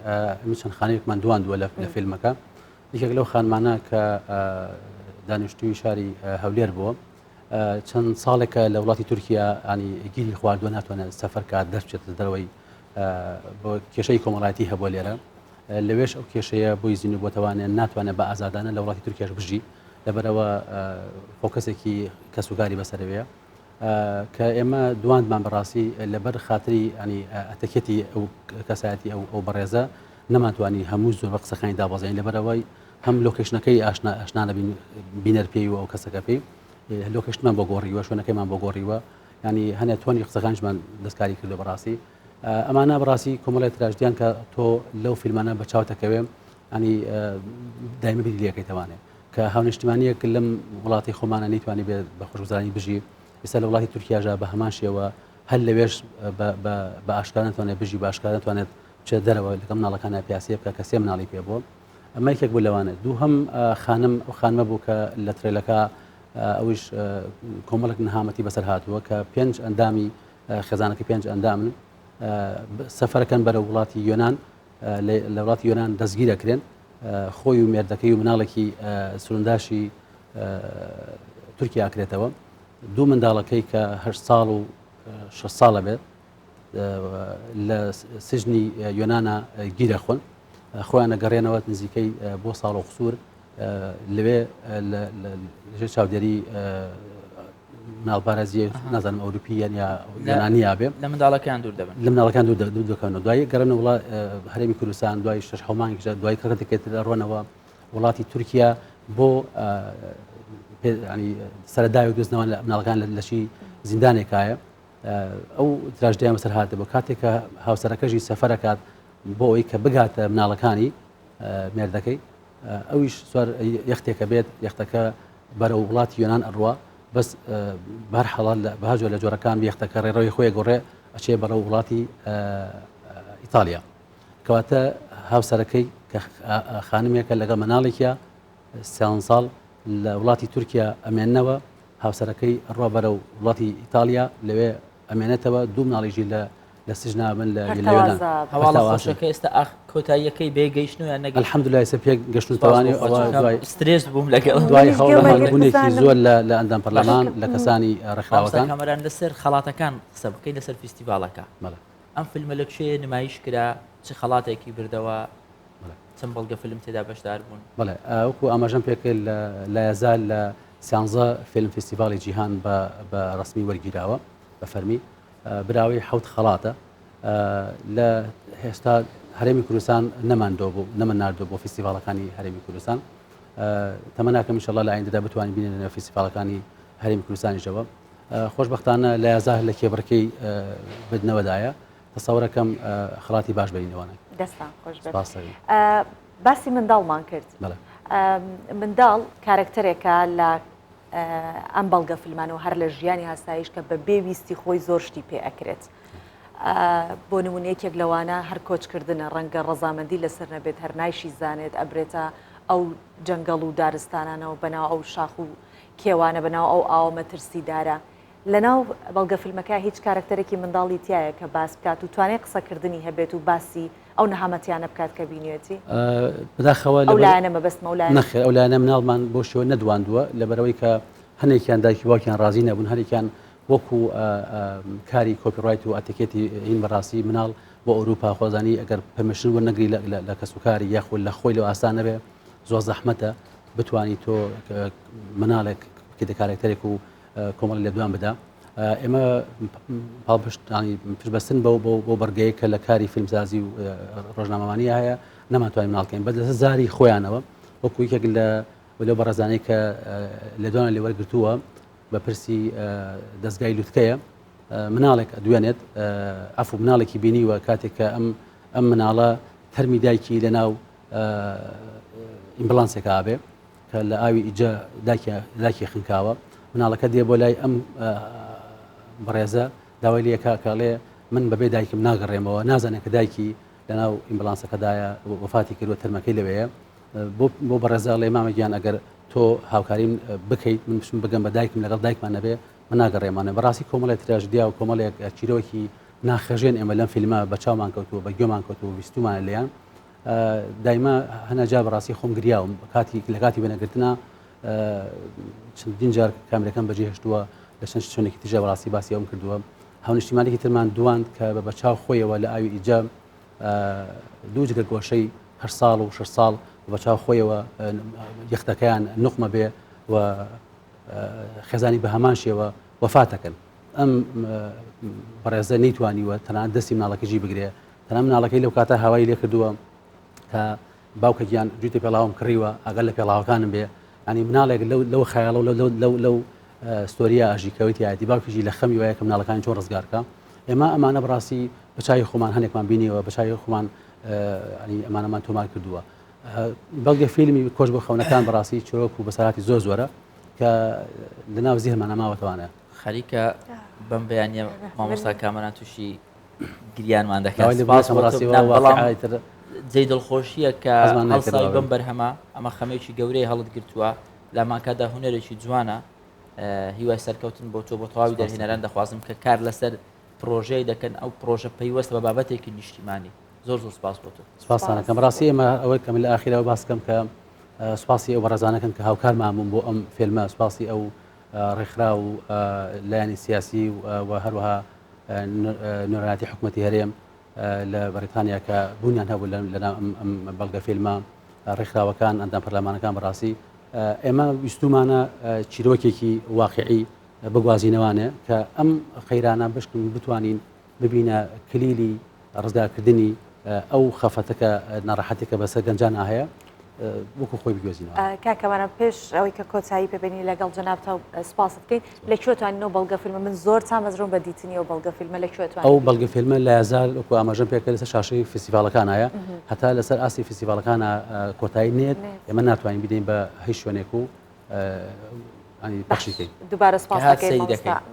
چەند خانەیەکمان دواندووە لە فیلمەکە یەکێک لەو خانمانە کە دانیشتووی شاری هەولێر بووە چەند ساڵێکە لە وڵاتی تورکیا ینی گیری خواردووە ناتوانێت سەفەرکات دەرچێت دەرەوەی بۆ کێشەی کۆمەڵایەتی هەبووە لێرە لەوێش ئەو کێشەیە بۆی زیین بۆتەوانێت ناتوانێت بە ئازادانە لە وڵاتی تورکیاش بژی لەبەرەوە فۆکەسێکی کەسوگاری بەسەرەوەیە کە ئێمە دواندمان بەڕاستی لەبەر خاتری ینی ئەتەکێتی ئەو کەسایەتی ئەو بەڕێزە نەماتوانی هەموو زۆر بە قسەکانی دابەزین لەبەرەوەی هەم لۆکیشنەکەی ئاشنانە بینەر پێی و ئەو کەسەکە پێی لۆکیشتمان بۆ گۆڕیوە شوێنەکەیمان بۆ گۆڕیوە ینی هەنێ تۆنی قسەکانشمان دەستکاری کردو بەڕاستی ئەمانە بەڕاستی کۆمەڵی تراژدیان کە تۆ لەو فیلمانە بە چاوتەکەوێ ینی دایمە بیری لەکەیتەوانێت کە هاونیشتمانیەک لەم وڵاتی خۆمانە نەیتوانی بێت بە خۆشگوزارانی بژی ئێستا لە وڵاتی تورکیاژە بە هەمان شێوە هەر لەوێش بە ئاشکار نتوانێت بژی بە ئاشکار نتوانێت بچێت دەرەوە لەگەڵ مناڵەکانە پیاسی بکە کە سێ مناڵی پێ بووە ئەمە یەکێک بوو لەوانێت دوو هەم خانم ئەو خانمە بوو کە لە ترێلەکە ئەویش کۆمەڵێک نەهامەتی بەسەر هاتووە کە 5 ئەندامی خێزانەکە 5 ئەندامن سەفەرەکەن بەرە وڵاتی یۆنان لە وڵاتی یۆنان دەستگیر دەکرێن خۆی و مێردەکەی و مناڵێکی سرونداشی تورکیا ئاکرێتەوە دوو منداڵەکەی کە 8 ساڵ و 6 ساڵە بێت لە سژنی یۆنانە گیرە خۆن خۆیان نەگەڕێنەوە نزیکەی بۆ ساڵ و قسوور لەوێ لەژێر چاودێری ناڵبارەزیە نازانم ئەوروپیان یا یۆنانیا بێ لە منداڵەکان دوور دەبن لە مناڵەکان دوور دەکەنەوە دوای گەڕنە وڵات هەرێمی کوردستان دوای 6 مانگی دوای کەڕەتێکێت ڕۆنەوە وڵاتی تورکیا بۆ ینی سەرەدای و دۆزنەوە لە مناڵەکان لەشی زیندانێکایە ئەو تراژدیان بەسەر هاتە بۆ کاتێک کە هاوسەرەکەژی سەفەرەکات بۆ ئەوەی کە بگاتە مناڵەکانی مێردەکەی ئەویش سوار یەختێکە بێت یەختەکە بەرە وڵاتی یۆنان ئەڕوە بەس بەرحەڵات بەهاجۆ لە جۆرەکان یەختەکە ڕێڕەوەی خۆی گۆڕێ ئەچێ بەرە وڵاتی ئیتالیا کەواتە هاوسەرەکەی کە خانمێکە لەگەڵ مناڵێکە 3 ساڵ لە وڵاتی تورکیا ئەمێننەوە هاوسەرەکەی ڕوا بەرە وڵاتی ئیتالیا لەوێ ئەمێنێتەوە دوو مناڵیژی لە سژنا من لە هەواڵەخۆشەکە ئێستا کۆتاییەکەی بێگەیشتن و یان الحەمدولای سە پێ گەشتوتوانی سترێس بووم لەگەڵ دوای هەوڵبوونێکی زۆر لە ئەندام پەرلەمان لە کەسانی ڕێکخراوەکان کامەران لەسەر خەڵاتەکان قسە بکەین لەسەر فیستیڤالەکە ئەم فیلمە لە کوێ نمایش کرا چ خەڵاتێکی بردەوە چەند بەڵگە فیلم تێدا بەشدار بوون بەڵێ وەکو ئاماژەم پێکرد لە یازال لە 13 فیلم فیستیڤاڵی جیهان بە ڕسمی وەرگیراوە بە فەرمی براوی 7 خەڵاتە لە هێستا هەرێمی کوردستان نەماندۆ بوو نەمەناردۆ بۆ فیستیڤالەکانی هەرێمی کوردستان تەمەناکەم ئینشەڵڵا لە ئایندەدا بتوانین بینێنە فیستیڤالەکانی هەرێمی کوردستانیشەوە خۆشبەختانە لە یازار لە کێبڕەکەی بدنەوەدایە تەسەوڕەکەم خەڵاتی باش بینەوەنە دەستان خۆش باسی منداڵمان کرد منداڵ کارکتەرێکە لە ئەم بەڵگە فیلمانەوە هەر لە ژیانی هەستایش کە بە بێویستی خۆی زۆر شتی پێ ئەکرێت بۆ نمونەیەکێک لەوانە هەر کۆچکردنە ڕەنگە ڕەزامەندی لەسەر نەبێت هەر نایشی زانێت ئەبرێتە ئەو جەنگەڵ و دارستانانەوە بەناو ئەو شاخ و کێوانە بەناو ئەو ئاوە مەترسیدارە لەناو بەڵگە فیلمەکە هیچ کارکتەرێکی منداڵی تایە کە باس بکات و توانێت قسەکردنی هەبێت و باسی ئەو نەهامەتیانە بکات کە بینێتی بەداخەوە ئەو لایەنە مەبەست مەولایە نەخێر ئەو لایەنە مناڵمان بۆ شێوە نەدواندووە لەبەرەوەی کە هەنێکیان دایکی باوکیان ڕازی نەبوون هەرێکیان وەکو کاری کۆپیڕایت و ئاتیکێتی هین بەڕاستی مناڵ بۆ ئەوروپا خۆزانی ئەگەر پەرمیشن وەرنەگری لە کەسوکاری یاخود لە خۆی لەو ئاسان نەبێ زۆر زەحمەتە بتوانی تۆ مناڵێک کە کارکتەرێک و کۆمەڵی لە دوان بدا ئێمە پاڵپشتانی پشتبەستن بۆ بەرگەیە کە لە کاری فیلمسازی و ڕۆژنامەوانی هەیە نەماتوانین مناڵکەین بەدەستە زاری خۆیانەوە وەکو یەکێک لەو بەڕێزانەی کە لە دوانە لێ وەرگرتووە بە پرسی دەستگای لوتکەیە مناڵێک دوێنێت ئەفو مناڵێکی بینیوە کاتێک کە ئەم مناڵە تەرمی دایکی لە ناو ئیمبلانسێک ئابێ کە لە ئاوی ئیجا داکی خنکاوە مناڵەکە دێ بۆ لای ئەم بەڕێزە داوای لێکا کاڵێ من بەبێ دایکم ناگەڕێمەوە نازانێت کە دایکی لە ناو ئیمبلانسەکەدایە وفاتی کردووە تەرمەکەی لەوەیە بۆ بەڕێزاڵێ مامەگیان ئەگەر تۆ هاوکاریم بکەیت من بچم بگەم بە دایکم لەگەڵ دایکمان نەبێ من ناگەڕێمانە بەڕاستی کۆمەڵی تراژدیا و کۆمەڵێک چیرۆکی ناخەژێن ئێمە لەم فیلمە بە چاومان کەوتووە بە گوێمان کەوتووە ویستومانە لێیان دایما هەناجا بەڕاستی خۆم گریاوم لە کاتی وێنەگرتنە چەندین جار کامێرەکەم بەجێ هێشتووە لە چەند شوێنێکی تیژە بەڕاستی باسی ئەوم کردووە هاونیشتیمانێکی ترمان دواند کە بە چاو خۆیەوە لە ئاوی ئیجا دوو جگە گۆشەی 8 ساڵ و 6 ساڵ بە چاو خۆیەوە یەختەکەیان نقمە بێ و خێزانی بە هەمان شێوە وەفاتەکەن ئەم بەڕێزە نەیتوانیوە تەنانەت دەستی مناڵەکەی بگرێ تەنانەت مناڵەکەی لەو کاتە هاوای لێ کردووە کە باوکەگیان جوتی پێڵاوم کڕیوە ئەگەر لە پێڵاوەکانم بێ ینی مناڵێک لەو خەیاڵە و لەو ستۆریە ئاژیکەوەی یاتی باوکیژی لە خەمی وایە کە مناڵەکانی چۆن ڕزگارکە ئێمە ئەمانە بڕاستی بەچای خۆمان هەنێکمان بینیەوە بەچای خۆمان ئەمانەمان تۆمار کردووە بەڵگە فیلمی کۆچ بۆ خەونەکان بەڕاستی چۆک و بەسەراتی زۆر زۆرە کە لەناو زیهرمان نەماوەتەوانە خەریکە بەم بەیانیە مامۆستا کامەران تووشی گریانمان دەکات جێی دڵخۆشیە کە هەڵسای بەم بەرهەمە ئەمە خەمێکی گەورەی هەڵت گرتووە لە ماکەدا هونەرێکی جوانە هیوای سەرکەوتن بۆ تۆ بۆ تەواوی دەرهێنەران دەخوازم کە کار لەسەر پرۆژەی دەکەن ئەو پرۆژە پەیوەستە بە بابەتێکی نیشتیمانی زۆر سپاس بۆ تۆ سپاسانەکەم ڕاستی ئێمە ئەوەی کەم لە ئاخیرەوە باسکەم کە سوپاسی ئەو بەڕێزانەکەن کە هاوکارمامون بۆ ئەم فیلمە سوپاسی ئەو ڕێکخرا و لایەنی سیاسی و هەروەها نوێنەراتی حکوومەتی هەرێم لە بەریتانیا کە بوونیان هەبوو لەناو ئەم بەڵگە فیلمە ڕێکخراوەکان ئەندام پەرلەمانەکان بەڕاستی ئێمە ویستومانە چیرۆکێکی واقعی بگوازینەوانێ کە ئەم خەیرانە بشکن بتوانین ببینە کلیلی ڕزگارکردنی ئەو خەفەتەکە ناڕەحەتێکە بەسەر گەنجان هەیە وەکو خۆی بگوێزینەوە کاکەوانە پێش ئەوەی کە کۆچایی پێبێنی لەگەڵ جەنابتە سپاست بکەین لەکوێتوانینەوە بەڵگە فیلمە من زۆر چامەزڕۆم بە دیتنی ئەو بەڵگە فیلمە لەکوێتوان ئەو بەڵگە فیلمە لە یازار وەکو ئاماژەم پێکرد لەسەر شاشەی فستیڤالەکان هەیە هەتا لەسەر ئاسی فستیڤالەکانە کۆتایی نێت ئێمە ناتوانین بدەین بە هیچ شوێنێک و بەخشیکەین دووبارە سپاس دەکەین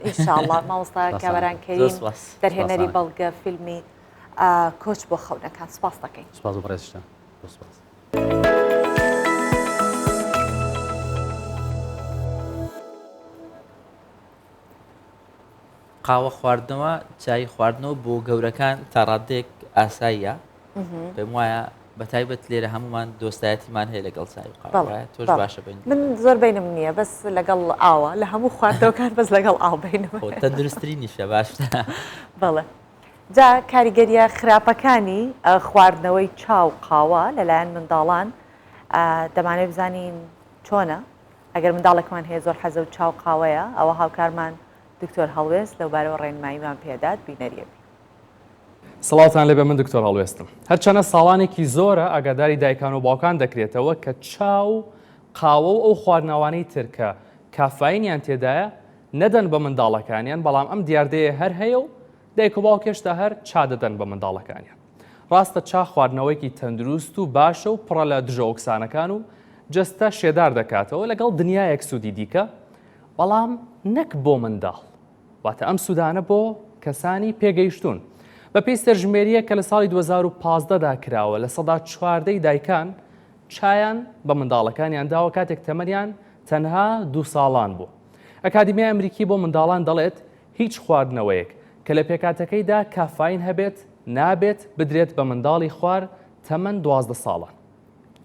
ئینشاءالله مامۆستا کامەران کەریم دەرهێنەری بەڵگە فیلمی کۆچ بۆ خەونەکان سپاس دەکەین سپاس بۆ بەڕێزتان سپاس قاوە خواردنەوە چای خواردنەوە بۆ گەورەکان تا ڕادێک ئاساییە پێم وایە بەتایبەت لێرە هەمومان دۆستایەتیمان هەیە لەگەڵ چای قاوە تۆش باشە بین من زۆر بینم نییە بەس لەگەڵ ئاوە لە هەموو خواردنەوەکان بەس لەگەڵ ئاو بینم تەندروستترینیشە باشە بەڵێ جا کاریگەریە خراپەکانی خواردنەوەی چاو قاوە لەلایەن منداڵان دەمانێت بزانین چۆنە ئەگەر منداڵێکمان هەیە زۆر حەزە و چاو قاوەیە ئەوە هاوکارمان دکتۆر هەڵوێست لەوبارەوە ڕێنماییمان پێدات بینەریەبی سڵاوتان لێ بە من دکتۆر هەڵوێستم هەرچەنە ساڵانێکی زۆرە ئاگاداری دایکان و باوکان دەکرێتەوە کە چاو قاوە و ئەو خواردنەوانەی ترکە کافاینیان تێدایە نەدەن بە منداڵەکانیان بەڵام ئەم دیاردەیە هەر هەیە و دایک و باوکێشتا هەر چا دەدەن بە منداڵەکانیان ڕاستە چا خواردنەوەیکی تەندروست و باشە و پڕە لە دژە ئۆکسانەکان و جەستە شێدار دەکاتەوە لەگەڵ دنیایەک سوودی دیکە بەڵام نەک بۆ منداڵ واتە ئەم سوودانە بۆ کەسانی پێگەیشتون بە پێی سەرژمێریە کە لە ساڵی 2015دا کراوە لە سەدا 14 دایکان چایان بە منداڵەکانیان داوە کاتێک تەمەنیان تەنها 2 ساڵان بوو ئەکادیمی ئەمریکی بۆ منداڵان دەڵێت هیچ خواردنەوەیەک کە لە پێکاتەکەیدا کافاین هەبێت نابێت بدرێت بە منداڵی خوار تەمەەن 12 ساڵان.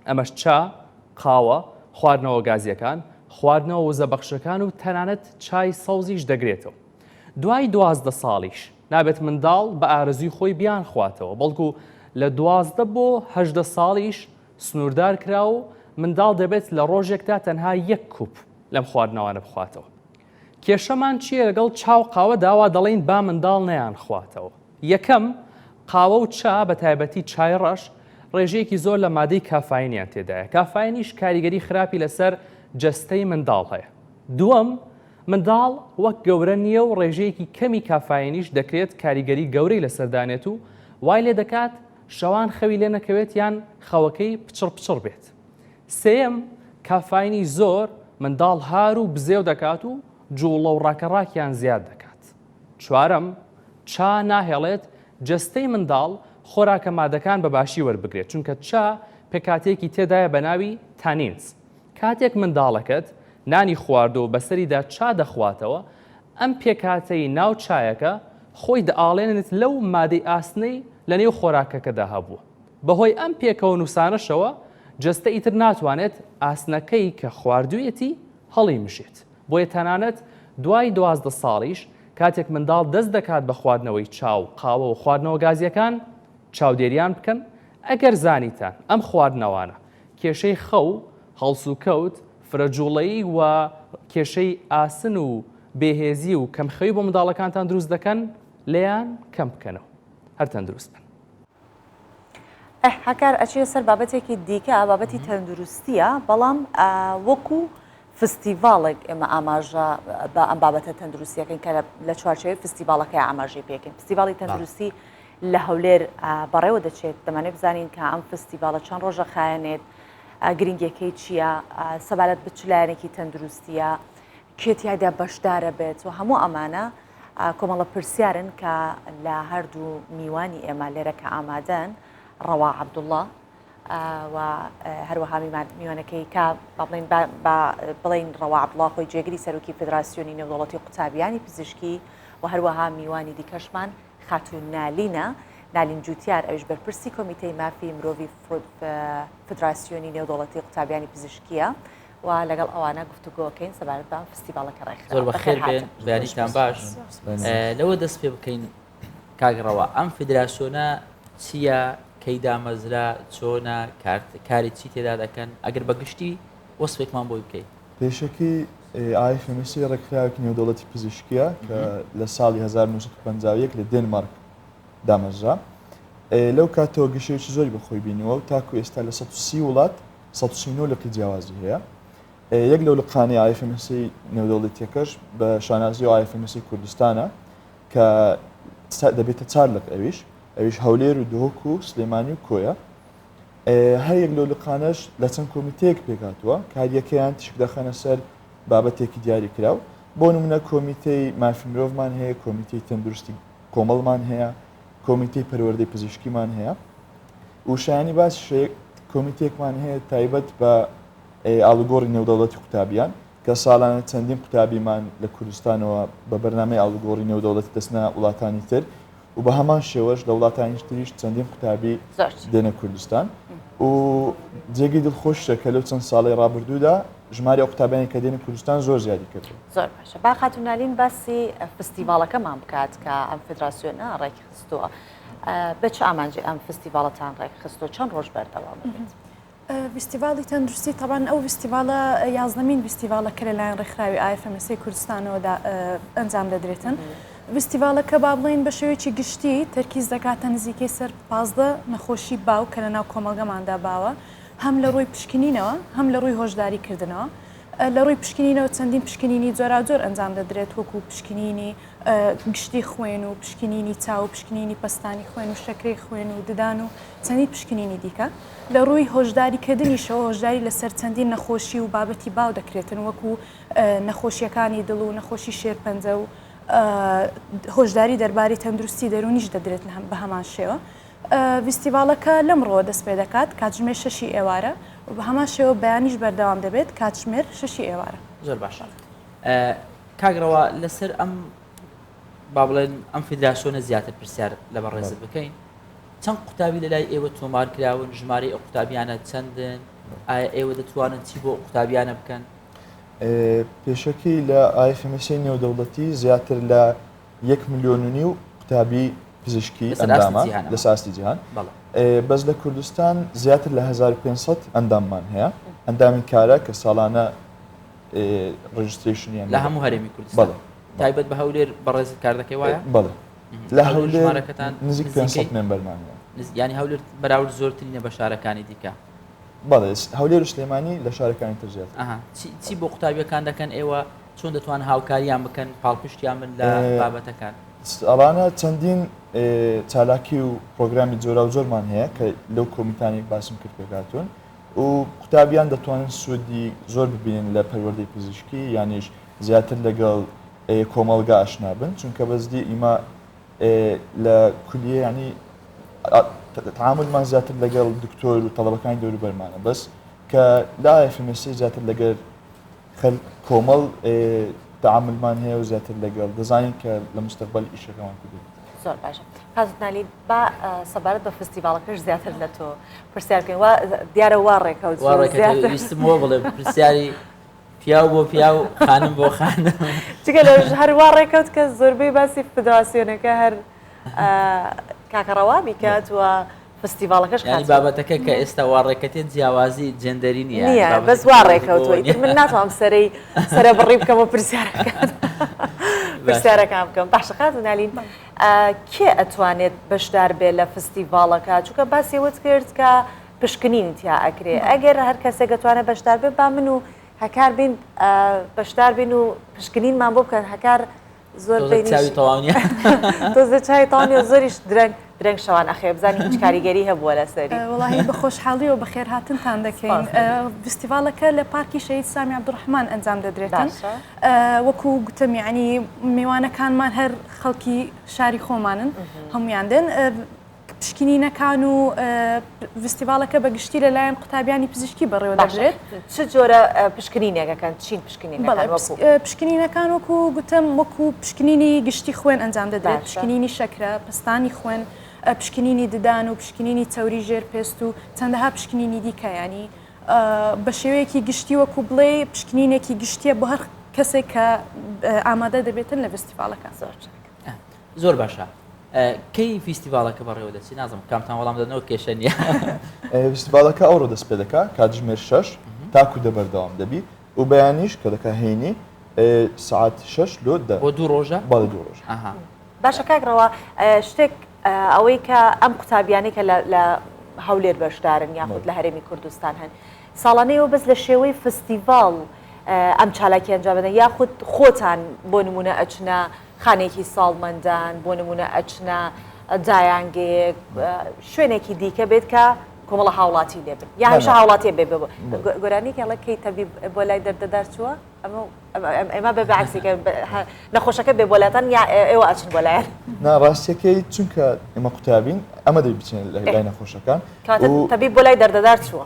ئەمەش چا، قاوە، خواردنەوە گازیەکان، خواردنەوە وزەبەخشەکان و تەنانەت چای سەوزیش دەگرێتەوە. دوای 12 ساڵیش نابێت منداڵ بە ئارەزوی خۆی بیان خواتەوە، بەڵکو لە 12 بۆ 18 ساڵیش سنووردار کرا و منداڵ دەبێت لە ڕۆژێکدا تەنها 1 کوپ لەم خواردنەوانە بخواتەوە. کێشەمان چیە لەگەڵ چاو قاوە داوا دەڵێن با منداڵ نەیان خواتەوە. یەکەم، قاوە و چا بە تایبەتی چای ڕەش ڕێژەیەکی زۆر لە مادەی کافاینیان تێدایە. کافاینیش کاریگەری خراپی لەسەر جەستەی منداڵ هەیە. دووەم، منداڵ وەک گەورە نییە و ڕێژەیەکی کەمی کافاینیش دەکرێت کاریگەری گەورەی لەسەردانێت و وای لێ دەکات شەوان خەوی لێ نەکەوێت یان خەوەکەی پچڕ بێت. سێم، کافاینی زۆر منداڵ هار و بزێو دەکات و جوڵە و ڕاکەڕاکیان زیاد دەکات. چوارەم، چا ناهێڵێت جەستەی منداڵ خۆراکە مادەکان بەباشی وەربگرێت، چونکە چا پێکاتێکی تێدایە بە ناوی تانینز. کاتێک منداڵەکەت نانی خواردەوە بەسەریدا چا دەخواتەوە، ئەم پێکاتەی ناو چایەکە خۆی دەئاڵێنێت لەو مادەی ئاسنەی لە نێو خۆراکەکەدا هەبووە. بەهۆی ئەم پێکەوە نووسانەشەوە جەستە ئیتر ناتوانێت ئاسنەکەی کە خواردوویەتی هەڵی مشێت. بۆیە تەنانەت دوای 12 ساڵیش کاتێک منداڵ دەست دەکات بە خواردنەوەی چاو، قاوە و خواردنەوە گازیەکان چاودێریان بکەن. ئەگەر زانیتان ئەم خواردنەوانە کێشەی خەو، هەڵس و کەوت، فرەجوڵەیی و کێشەی ئاسن و بێهێزی و کەمخەوی بۆ منداڵەکانتان دروست دەکەن، لێیان کەم بکەنەوە. هەر تەندروست بن. حکار ئەچێ سەر بابەتێکی دیکە، بابەتی تەندروستیە، بەڵام وەکو فستیڤالێک ئێمە ئاماژە بە ئەم بابەتە تەندروستیەکەین کە لە چوارچێوەی فستیڤالەکەی ئاماژەی پێکەین. فستیڤاڵی تەندروستی لە هەولێر بەڕێوە دەچێت. دەمانێت بزانین کە ئەم فستیڤالە چەند ڕۆژە خایەنێت، گرنگەکەی چییە، سەبارەت بە چ لایەنێکی تەندروستیە، کێتیایدا بەشدارە بێت و هەموو ئەمانە کۆمەڵە پرسیارن کە لە هەردوو میوانی ئێمە لێرە کە ئامادەن، ڕەوا عەبدوڵڵا و هەروەها میوانەکەی کە بڵێن ڕەوا عەبدوڵڵا خۆی جێگری سەرۆکی فدراسیۆنی نێودەوڵەتی قوتابیانی پزیشکی و هەروەها میوانی دیکەشمان خاتون نالینە، نالین جوتیار، ئەوش بەرپرسی کۆمیتەی مافی مرۆڤی فدراسیۆنی نێودەوڵەتی قوتابیانی پزیشکیە و لەگەڵ ئەوانە گفتوگۆکەین سەبارەت بە فستیڤالەکە ڕێکخراوە. زۆر بەخێر بێن، بەیانیتان باش. لەوە دەست پێ بکەین کاگڕەوە ئەم فیدراسیۆنە چییە، کەی دامەزرا، چۆنە، کاری چی تێدا دەکەن، ئەگەر بەگشتی وەسفێکمان بۆی بکەیت. پێشەکی ئایفMSC ڕێکخراوێکی نێودەوڵەتی پزیشکیە کە لە ساڵی 1950 لە دێنمارک دامەزرا. لەو کاتەوە گەشەیەکی زۆری بەخۆی بینەوە و تاکو ئێستا لە 130 وڵات 139 لقی جیاوازی هەیە. یەک لەو لقانەی ئایفMSC نێودەوڵەتیەکەش بە شانازی و ئایفMSC کوردستانە کە دەبێتە 4 لق ئەویش هەولێر و دۆک و سلێمانی و کۆیە. هەر یەک لەو لقانەش لە چەند کۆمیتەیەک پێکاتوە کە هەریەکەیان تشک دەخەنە سەر بابەتێکی دیاری کراو. بۆ نمونە کۆمیتەی مافی مرۆڤمان هەیە، کۆمیتەی تەندروستی کۆمەڵمان هەیە، کۆمیتەی پەروەردەی پزیشکیمان هەیە و شایانی باس کۆمیتێکمان هەیە تایبەت بە ئاڵوگۆڕی نێودەوڵەتی قوتابیان کە ساڵانە چەندین قوتابیمان لە کوردستانەوە بە بەرنامەی ئاڵوگۆڕی نێودەوڵەتی دەستنا وڵاتانی تر و بە هەمان شێوەش لە وڵاتانی تریش چەندین قوتابی دێنە کوردستان و جێگی دڵخۆشە کە لەو چەند ساڵی ڕابردوودا ژماری ئەو قوتابیانی کە دێنە کوردستان زۆر زیادی کرد. زۆر باشە. با خاتون نالین باسی فستیڤالەکەمان بکات کە ئەم فدراسیۆنە ڕێکی خستووە. بە چ ئامانجی ئەم فستیڤالەتان ڕێک خستووە، چەند ڕۆژ بەردەوام بێت؟ فستیڤاڵی تەندروستی تەبان ئەو فستیڤالە 11مین فستیڤالەکە لەلایەن ڕێکخراوی ئایفMSC کوردستانەوەدا ئەنجام دەدرێتن. فستیڤالەکە با بڵێن بە شێوەیەکی گشتی تەرکیز دەکاتە نزیکەی سەر 15 نەخۆشی باو کە لەناو کۆمەڵگەماندا باوە، هەم لە ڕووی پشکنینەوە هەم لە ڕووی هۆشداریکردنەوە. لە ڕووی پشکنینەوە چەندین پشکنینی جۆرا ئەنجام دەدرێت وەکو پشکنینی گشتی خوێن و پشکنینی چاو، پشکنینی پەستانی خوێن و شەکرەی خوێن و ددان و چەندین پشکنینی دیکە. لە ڕووی هۆشداریکردنیشەوە هۆشداری لەسەر چەندین نەخۆشی و بابەتی باو دەکرێتن وەکو نەخۆشیەکانی دڵ و نەخۆشی شێرپەنجە و هۆشداری دەربارەی تەندروستی دەرونیش دەدرێت بە هەمان شێوە. فستیڤالەکە لەمڕۆ دەست پێ دەکات کاتژمێر 6 ئێوارە و بە هەمان شێوە بەیانیش بەردەوام دەبێت کاتژمێر 6 ئێوارە. زۆر باشە. کاگرەوە لەسەر با بڵێن ئەم فیدراسیۆنە زیاتر پرسیار لە بەڕێزت بکەین چەند قوتابی لە لای ئێوە تۆمار کراون ژمارەی ئەو قوتابیانە چەندن ئایا ئێوە دەتوانن چی بۆ قوتابیانە بکەن پێشەکەی لە ئایفمسی نێودەوڵەتی زیاتر لە 1.5 ملیۆن قوتابی پزیشکی ئەندامە لە ساستی جیهان بەس لە کوردستان زیاتر لە 1500 ئەنداممان هەیە ئەندامی کارە کە ساڵانە ڕژستریشنیان لە هەموو هەرێمی کوردستان تایبەت بە هەولێر بەڕێزت کار دەکەی وایە بەڵێ لە هەولێرەکەتان نزیک 500 مێمبەرمان ینی هەولێر بەراورد زۆرترینە بە شارەکانی دیکە بەڵێ هەولێر و سلێمانی لە شارەکانی تر زیاتر چی بۆ قوتابیەکان دەکەن ئێوە چۆن دەتوان هاوکاریان بکەن پاڵپشتیان من لە بابەتەکان ئەڵانە چەندین چالاکی و پرۆگرامی جۆرا و زۆرمان هەیە کە لەو کۆمیتانی باسم کرد پێکاتون و قوتابیان دەتوانن سوودی زۆر ببینن لە پەروەردەی پزیشکی یانیش زیاتر لەگەڵ کۆمەڵگا ئاشنا بن چونکە بەزدی ئیمە لە کولیە ینی تعاملمان زیاتر لەگەڵ دکتۆر و تەڵەبەکانی دەوروبەرمانە بەس کە لا FMC زیاتر لەگەر کۆمەڵ تعاملمان هەیە و زیاتر لەگەڵ دەزانین کە لە مستەقبەل ئیشەکەمان کردو زۆر باشە کازنالی با سەبارەت بە فستیڤاڵەکەش زیاتر لە تۆ پرسیار بکەین وا دیارە وا ڕێکەوتویستمەوە بڵێ پرسیاری پیاو بۆ پیاو خانم بۆ خانم چکە لە هەروە ڕێکەوت کە زۆربەی باسی فدراسیۆنەکە هەر کاکەڕەوا بیکات و فستیڤاڵەکەش ینی بابەتەکە کە ئێستا وا ڕێکەتێت جیاوازی جێندەری نییە بەس وا ڕێکەوتوە ئیتر من ناتوانم سەرە بڕی بکەمەوە پرسیارەکان بکەم باشە کازنالین کێ ئەتوانێت بەشدار بێت لە فستیڤاڵەکە چونکە باسی وت کرد کە پشکنین تیا ئەکرێ ئەگەر هەر کەسێک دەتوانێت بەشدار بێت با من و هەکار بین بەشدار بین و پشکنینمان بۆ بکەن هەکار زۆر تۆزە چای تاوانی زۆریش درەنگ شەوان ئەخێ بزانانی هیچ کاریگەری هەبووە لەسەری وڵی بە خۆشحاڵی و بەخێر هاتنتان دەکەین فستیڤالەکە لە پارکی شەهید سامی عەبدوڕەحمان ئەنجام دەدرێتن وەکو گوتم یعنی میوانەکانمان هەر خەڵکی شاری خۆمانن هەمویان دێن پشکنینەکان و فستیڤالەکە بەگشتی لەلایەن قوتابیانی پزیشکی بەڕێوە دەبرێت چ جۆرە پشکنینێکەکەن چین پشکنینەکان وەکو گوتم وەکو پشکنینی گشتی خوێن ئەنجام دەدرێت پشکنینی شەکرە پستانی خوێن پشکنینی ددان و پشکنینی تەوری ژێر پێست و چەندەها پشکنینی دیکە ینی بە شێوەیەکی گشتی وەکو بڵێ پشکنینێکی گشتیە بۆ هەر کەسێک کە ئامادە دەبێتن لە فستیڤالەکە زۆر باشە کەی فیستیڤالەکە بەڕێوە دەچی نازم کامتان وەڵام دەنەوە کێشە نیە فستیڤالەکە ئەوڕۆ دەست پێ دەکات کاتژمێر 6 تاکو دەبەردەوام دەبی و بەیانیش کە دەکە هێنی سعات 6 لۆ بۆ 2 ڕۆژە باڵی 2 ڕۆژ باشە کاکڕەوە شتێک ئەوەی کە ئەم قوتابیانی کە لە هەولێر بەشدارن یاخود لە هەرێمی کوردستان هەن ساڵانەیەوە بەس لە شێوەی فستیڤاڵ ئەم چالاکی ئەنجام بدەن یاخود خۆتان بۆ نمونە ئەچنە خانێکی ساڵمەندان بۆ نمونە ئەچنە دایانگەیەک شوێنێکی دیکە بێت کە کۆمەڵە هاوڵاتی لێبن یا هەمیشە هاوڵاتی بێ گۆرانی کەڵە کەی تەبیب بۆ لای دەردەدار چووە ئێمە بە بەعکسێکە نەخۆشەکە بێ بۆلاتەن یا ئێوە ئەچن بۆ لایەن ناڕاستیەکەی چونکە ئێمە قوتابین ئەمە دەی بچێن لای نەخۆشەکان تەبیب بۆ لای دەردەدار چووە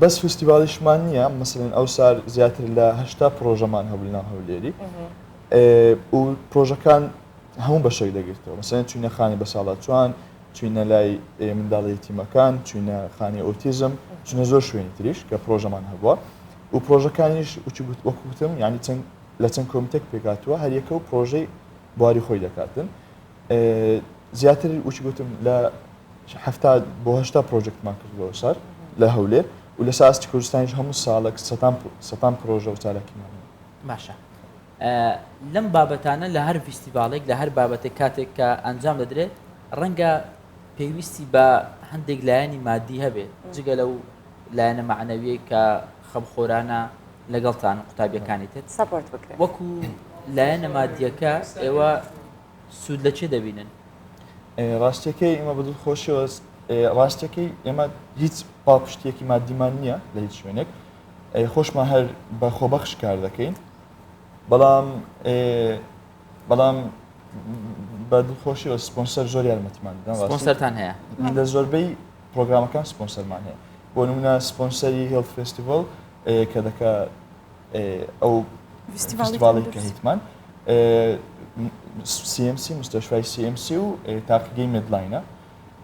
بەس فستیڤاڵیشمان نییە مەسەڵەن ئەو سار زیاتر لە 80 پرۆژەمان هەبوو هەولێری و پرۆژەکان هەموو بەشێک دەگرێتەوە مەسەڵەن چوینە خانی بە ساڵات چوان چوینە لای منداڵی یەتیمەکان چوینە خانی ئۆتیزم چونە زۆر شوێنی تریش کە پرۆژەمان هەبووە و پرۆژەکانیش وەکوتم ینی لە چەند کۆمیتێک پێکاتووە هەریەکە و پرۆژەی بواری خۆی دەکاتن زیاتر وچی گوتم لە 70 بۆ 80 پرۆژێکمان کردەوە سەر لە هەولێر و لە ساستی کوردستانیش هەموو ساڵێک سەتان پرۆژە و چالاکیمان باشە لەم بابەتانە لە هەر فستیڤاڵێک لە هەر بابەتێک کاتێک کە ئەنجام دەدرێت ڕەنگە پێویستی بە هەندێک لایەنی مادی هەبێت جگە لەو لایەنە معنەویە کە خەمخۆرانە لەگەڵتان قوتابیەکانی تر سەپۆرت بکرێت وەکو لایەنە مادیەکە ئێوە سوود لە چێ دەبینن ڕاستیەکەی ئێمە بەدڵ خۆشیەوە ڕاستیەکەی ئێمە هیچ پاڵپشتێکی مادیمان نییە لە هیچ شوێنێک خۆشمان هەر بە خۆبەخش کار دەکەین بەڵام بە دڵخۆشیەوە سپۆنسەر زۆر یارمەتیمان سپۆنسەرتان هەیە لە زۆربەی پرۆگرامەکان سپۆنسەرمان هەیە بۆ نمونە سپۆنسەری هێڵت فستیڤال کە دەکا ئەو فستیوالی کە هیتمان CMC مستشفای CMC و تاقیگەی مدلاینە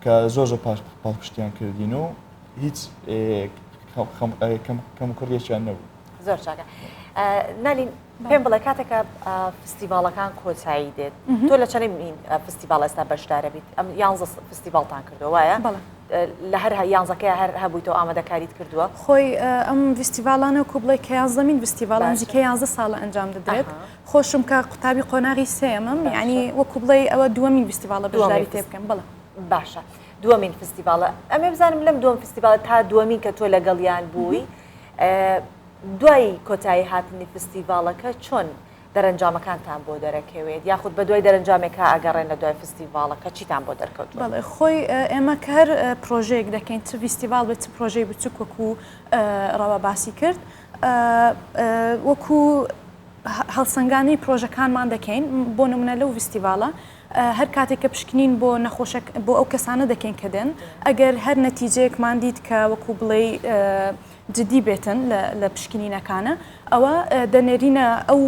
کە زۆر پاڵپشتیان کردین و هیچ کەمکوڕیەکیان نەبوو. زۆر چاکە. نالین پێم بڵێ کاتێکە فستیڤالەکان کۆچایی دێت تۆ لە چەندین فستیڤال ئێستا بەشدارە بیت ئەم 11 فستیڤالتان کردو وایە لە هەر 11ەکەی هەر هەبوویتەوە ئامادەکاریت کردووە خۆی ئەم فستیڤالانە کو بڵێ کە 11مین فستیڤالان نزیکەی 11 ساڵە ئەنجام دەدرێت خۆشم کە قوتابی قۆناغی سێمم یعنی وەکو بڵێ ئەوە دووەمین فستیڤالە بەشداری تێ بکەم بڵێ باشە دووەمین فستیڤالە ئەمێ بزانم لەم دووەم فستیڤالە تا دووەمین کە تۆ لەگەڵیان بووی دوای کۆتایی هاتنی فستیڤالەکە چۆن دەرەنجامەکانتان بۆ دەرەکەوێت یاخود بە دوای دەرەنجامێکە ئەگەڕێن لە دوای فستیڤالەکە چیتان بۆ دەرکەوت بەڵێ خۆی ئێمە کە هەر پرۆژەیەک دەکەین چ فستیڤال بێت چ پرۆژەی بچووک وەکو ڕەوە باسی کرد وەکو هەڵسەنگانی پرۆژەکانمان دەکەین بۆ نمونە لەو فستیڤالە هەر کاتێک کە پشکنین بۆ ئەو کەسانە دەکەین کە دێن ئەگەر هەر نەتیجەیەکمان دیت کە وەکو بڵێ جدی بێتن لە پشکنینەکانە ئەوە دەنێرینە ئەو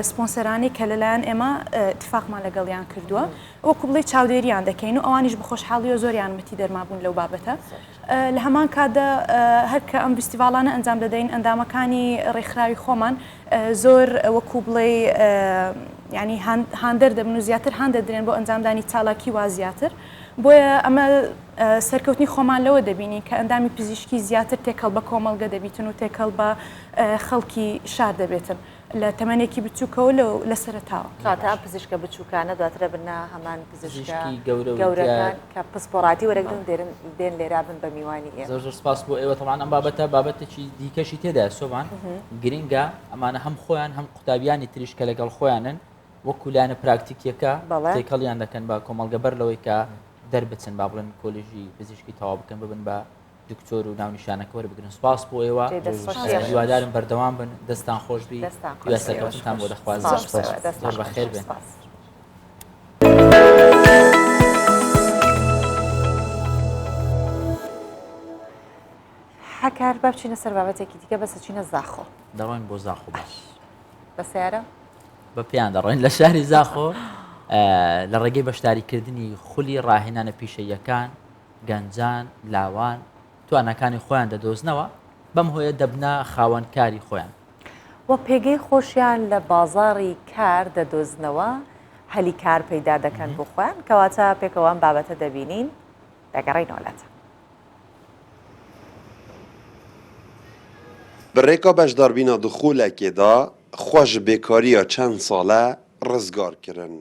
سپۆنسەرانی کە لەلایەن ئێمە اتفاقمان لەگەڵیان کردووە وەکو بڵێ چاودێریان دەکەین و ئەوانیش بەخۆشحاڵی و زۆر یارمەتی دەرمابوون لەو بابەتە لە هەمان کاتدا هەر کە ئەم فستیڤالانە ئەنجام دەدەین ئەندامەکانی ڕێکخراوی خۆمان زۆر وەکو بڵێ ینی هاندەر دەبن و زیاتر هاان دەدرێن بۆ ئەنجامدانی چالاکی وا زیاتر بۆیە ئەمە سەرکەوتنی خۆمان لەوە دەبینی کە ئەندامی پزیشکی زیاتر تێکەڵ بە کۆمەڵگە دەبیتن و تێکەڵ بە خەڵکی شار دەبێتن لە تەمەنێکی بچووکەوە لە سەرتاوە کاتە پزیشکە بچووکانە دواترە بنا هەمان پزیشکی گەورەکان کە پسپۆڕاتی وەرەگرن دێن لێرا بن بە میوانی زۆر سپاس بۆ ئێوە تەمان ئەم بابەتە بابەتێکی دیکەشی تێدا سۆمان گرینگە ئەمانە هەم خۆیان هەم قوتابیانی تریشکە لەگەڵ خۆیانن وەکو لایەنە پراکتیکیەکە تێکەڵیان دەکەن بە کۆمەڵگە بەر لەوەی کە دەربچن با بڵێن کۆلێژی پزیشکی تەواو بکەن ببن بە دکتۆر و ناونیشانەکە وەربگرن سپاس بۆ ئێوە هیوادارم بەردەوام بن دەستان خۆشبی یاسەکەوتتان بۆ دەخوازم زۆر بەخێر بێن حەکار با بچینە سەر بابەتێکی دیکە بەسە چینە زاخۆ دەڕۆین بۆ زاخۆ باش بە سیارە بە پێیان دەڕۆین لە شاری زاخۆ لە ڕێگەی بەشداریکردنی خولی ڕاهێنانە پیشەیەکان گەنجان لاوان توانەکانی خۆیان دەدۆزنەوە بەم هۆیە دەبنە خاوەنکاری خۆیان وە پێگەی خۆشیان لە بازاڕی کار دەدۆزنەوە هەلی کار پەیدا دەکەن بۆ خۆیان کەواتە پێکەوەم بابەتە دەبینین دەگەڕێینەوەلاتە بڕێکا بەشداربینا دخولێکێدا خۆش بێکاریە چەند ساڵە ڕزگارکردن.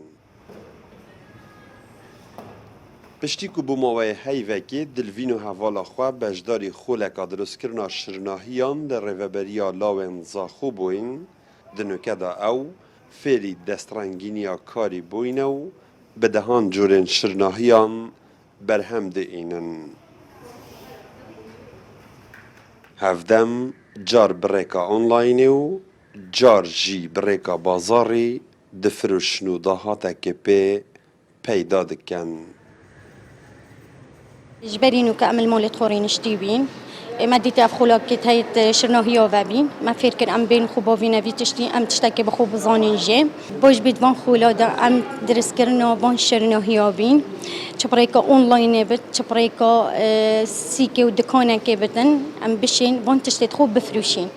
پشتی و بوومەوەی هەیڤێکی دلڤین و هەواڵە خوا بەشداری خۆلێکا دروستکردنا شرناهیان لە ڕێڤەبەریە لاوێن زاخۆ بووین دنوکەدا ئەو فێری دەستڕەنگینیە کاری بووینە و بەدەهان جۆرێن شرناهیان بەرهەم دەئینن. هەڤدەم جار بڕێکا ئۆنلاینێ و جار ژی بڕێکا بازاڕی دفرۆشن و داهاتێکێ پێ پەیدا دەکەن. جبرين وكأمل مولد خورين شتيبين ما ديتا أفخولاك كتايت شرناهيا وابين ما فكر أم بين خوبوفينا في تشتي أم تشتكي بخوب زانين جي بوش بيت فان خولا دا أم درس كرنا فان شرناهيا بين تبريكا أونلاين بت تبريكا سيكي ودكانة كبتن أم بشين فان تشتت خوب بفروشين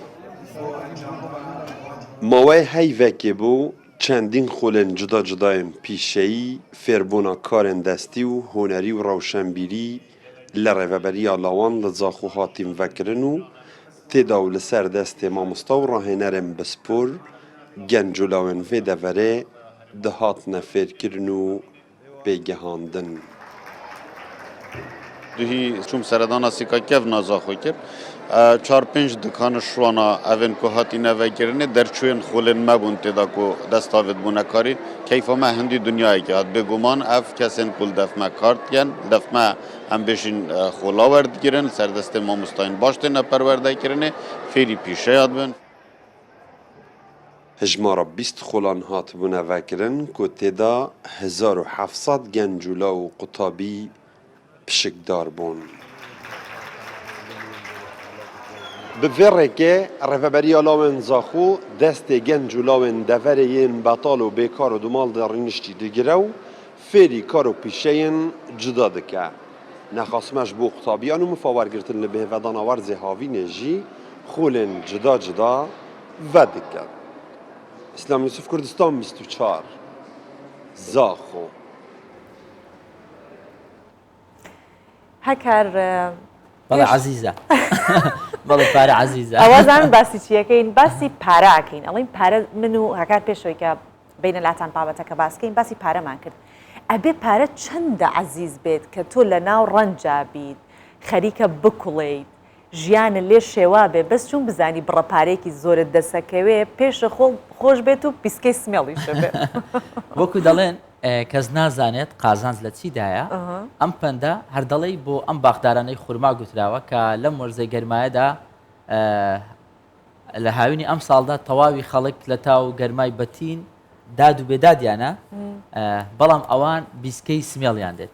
ماوای هەیڤێکێ بوو چەندین خۆلێن جدا جدایم پیشەیی فێربوونا کارên دەستی و هۆنەری و ڕەوشەنبیری لە ڕێڤەبەریە لاوان لە زاخۆ هاتیم vekirن و تێدا و لەسەر دەستێ مامۆستا و ڕاهێنەرên bi spor genc û lawên vê deverê dihatine fêrkirin û pêgehandin. Duhî çûm seredana sîkakev nazaxwe kir. 4-5 dikana şwana evên ku hatîne vekirinê derçûyên xulên me bûn têda ku destavêt bûne karî keyfa me hindî dunyayekê hat bêguman ev kesên kul def me kar dikin def me em bêjin xola werdigirin serdestê mamostayên baş têne perwerdekirinê fêrî pîşeya dibin. Hejmara 20 xolan hatibûne vekirin ku têda 1700 genc û law û qutabî pişikdar bûn. بفێڕێکێ ڕێڤەبەریە لاوێن زاخۆ دەستێ گەنج و لاوێن دەڤەرەیەن بەتاڵ و بێکار و دوماڵ دەڕینشتی دگرە و فێری کار و پیشەیەن جدا دکە نەخاسمەش بۆ قوتابیان و مفاوەرگرتن لە بێڤەداناوەرزێ هاوینێژی خۆلێن جدا جدا ڤە دکە ئیسلام یوسف کوردستان 24 زاخۆ هەکار بەڵێ عەزیزە بەڵێ پارە عەزیزە ئەوەزان باسی چیەکەین باسی پارەکەین ئەڵین پارە من و هەکار پێشەوەی کە بینە لاتان بابەتەکە باسکەین باسی پارەمان کرد ئەبێ پارە چەندە عەزیز بێت کە تۆ لە ناو ڕەنجا بیت خەریکە بکوڵیت ژیانە لێ شێوا بێ بەس چون بزانی بڕەپارێکی زۆرت دەسەکەوێ پێشە خۆش بێت و پیسکەی سمێڵیشە بێت وەکو دەڵێن کەس نازانێت قازانز لە چیدایە ئەم پەندە هەردەڵی بۆ ئەم باخدارانەی خورما گوتراوە کە لەم وەرزەی گەرمایەدا لە هاوینی ئەم ساڵدا تەواوی خەڵک لە تاو گەرمای بەتین داد و بێدادیانە بەڵام ئەوان بیسکەی سمێڵیان دێت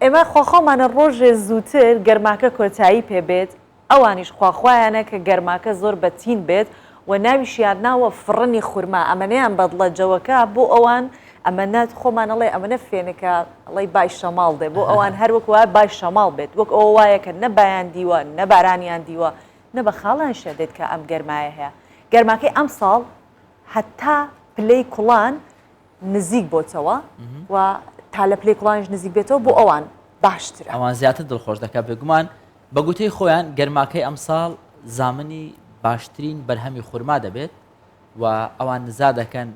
ئێمە خۆخۆمانە ڕۆژێ زووتر گەرماکە کۆتایی پێبێت ئەوانیش خواخوایانە کە گەرماکە زۆر بەتین بێت و ناویشیان ناوە فڕنی خورما ئەمەنەیان بەدڵە جەوەکە بۆ ئەوان ئەمەنات خۆمانەڵێ ئەمەنە فێنەکە ئەڵی بای شەماڵ دێ بۆ ئەوان هەروەک وایە بای شەماڵ بێت وەک ئەوە وایە کە نەبایان دیوە نەبارانیان دیوە نە بە خاڵان شەدێت کە ئەم گەرمایە هەیە گەرماکەی ئەم ساڵ هەتا پلەی کوڵان نزیک بۆتەوە و تا لە پلەی کوڵانش نزیک بێتەوە بۆ ئەوان باشترە ئەوان زیاتر دڵخۆش دەکات بێگومان بە گوتەی خۆیان گەرماکەی ئەم ساڵ زامنی باشترین بەرهەمی خورما دەبێت و ئەوان نزا دەکەن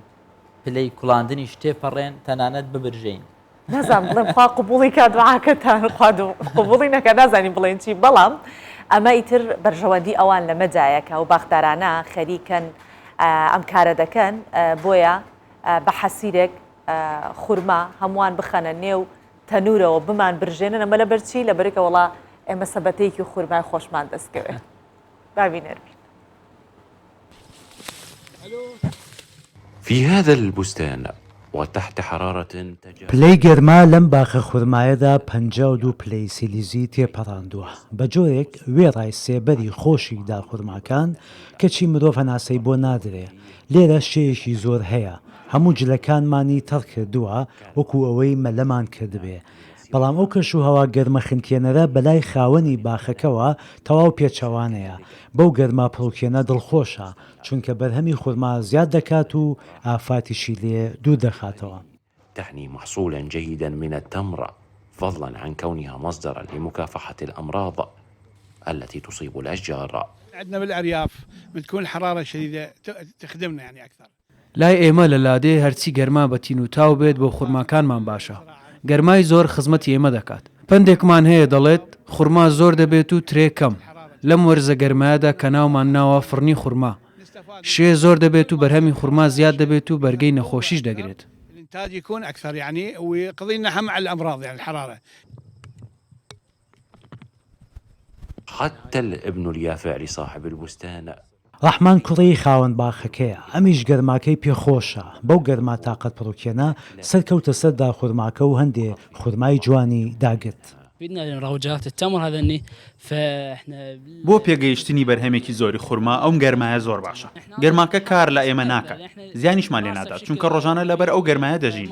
پلەی کوڵاندنی شتێپەڕێن تەنانەت ببرژین نازانم بڵێم خوا قوبوڵی کا دوعاکەتان خوا قوبوڵی نەکە نازانین بڵێن چی بەڵام ئەمە ئیتر بەرژەوەندی ئەوان لە مەجایەکە و باخدارانە خەریکەن ئەم کارە دەکەن بۆیە بە حەسیرێک خورما هەمووان بخەنە نێو تەنورەوە بمان برژێنن ئەمە لە بەرچی لە بەرێکە وڵا ئێمە سەبەتەیەکی خورمای خۆشمان دەستکەوێت بابینەربین في هذا البستان وتحت حرارة پلەی گەرما لەم باخە خورمایەدا 52 پلەی سیلیزی تێپەڕاندووە بە جۆرێک وێڕای سێبەری خۆشی داخورماکان کەچی مرۆڤ هەناسەی بۆ نادرێ لێرە شێیەکی زۆر هەیە هەموو جلەکانمانی تەڕ کردووە وەکو ئەوەی مەلەمان کردبێ بەڵام ئەو کەش و هەوا گەرمە خنکێنەرە بەلای خاوەنی باخەکەوە تەواو پێچەوانەیە بەو گەرما پڕوکێنە دڵخۆشە چونکە بەرهەمی خورما زیاد دەکات و ئافاتیشی لێ دوور دەخاتەوە تعني محصولا جيدا من التمر فضلا عن كونها مصدرا لمكافحة الأمراض التي تصيب الأشجار عندنا بالأرياف بتكون الحرارة شديدة تخدمنا يعني أكثر لای ئێمە لە لادێ هەرچی گەرما بەتین و تاو بێت بۆ خورماکانمان باشە گەرمای زۆر خزمەتی ئێمە دەکات پندێکمان هەیە دەڵێت خورما زۆر دەبێت و ترێکەم لەم وەرزە گەرمایەدا کە ناومان ناوە فڕنی خورما شێ زۆر دەبێت و بەرهەمی خورما زیاد دەبێت و بەرگەی نەخۆشیش دەگرێت الإنتاج يكون أكثر يعني ويقضي لنا هم على الأمراض يعني الحرارة حتى الابن اليافع لصاحب البستان ڕەحمان کوڕی خاوەن باخەکەیە ئەمیش گەرماکەی پێخۆشە بەو گەرما تااقەت پڕوکێنە سەرکەوتە سەردا خورماکە و هەندێ خورمای جوانی داگرت بۆ پێگەیشتنی بەرهەمێکی زۆری خورما ئەو گەرمایە زۆر باشە گەرماکە کار لە ئێمە ناکات زیانیشمان لێ نادات چونکە ڕۆژانە لەبەر ئەو گەرمایە دەژین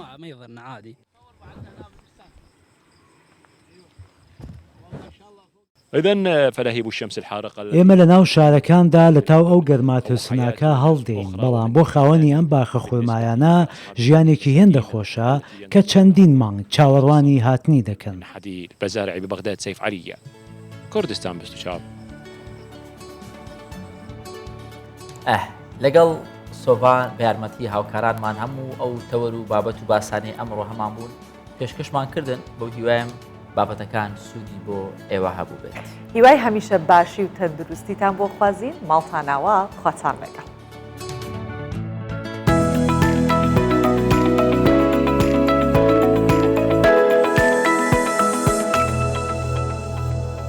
إذن فلهيب الشمس الحارقة ئێمە لە ناو شارەکاندا لە تاو ئەو گەرماترسناکە هەڵدەین بەڵام بۆ خاوەنی ئەم باخە خورمایانە ژیانێکی هێندە خۆشە کە چەندین مانگ چاوەڕوانی هاتنی دەکەن حديد بزارع ببغداد سيف عليا كردستان 24 لەگەڵ سۆڤان بە یارمەتی هاوکارانمان هەموو ئەو تەوەر و بابەت و باسانەی ئەمڕۆ هەمان بوون پێشکەشمان کردن بۆ هیوایم بابەتەکان سوودی بۆ ئێوە هەبوو بێت هیوای هەمیشە باشی و تەندروستیتان بۆ خوازین ماڵتاناوە خواتان لەگەڵ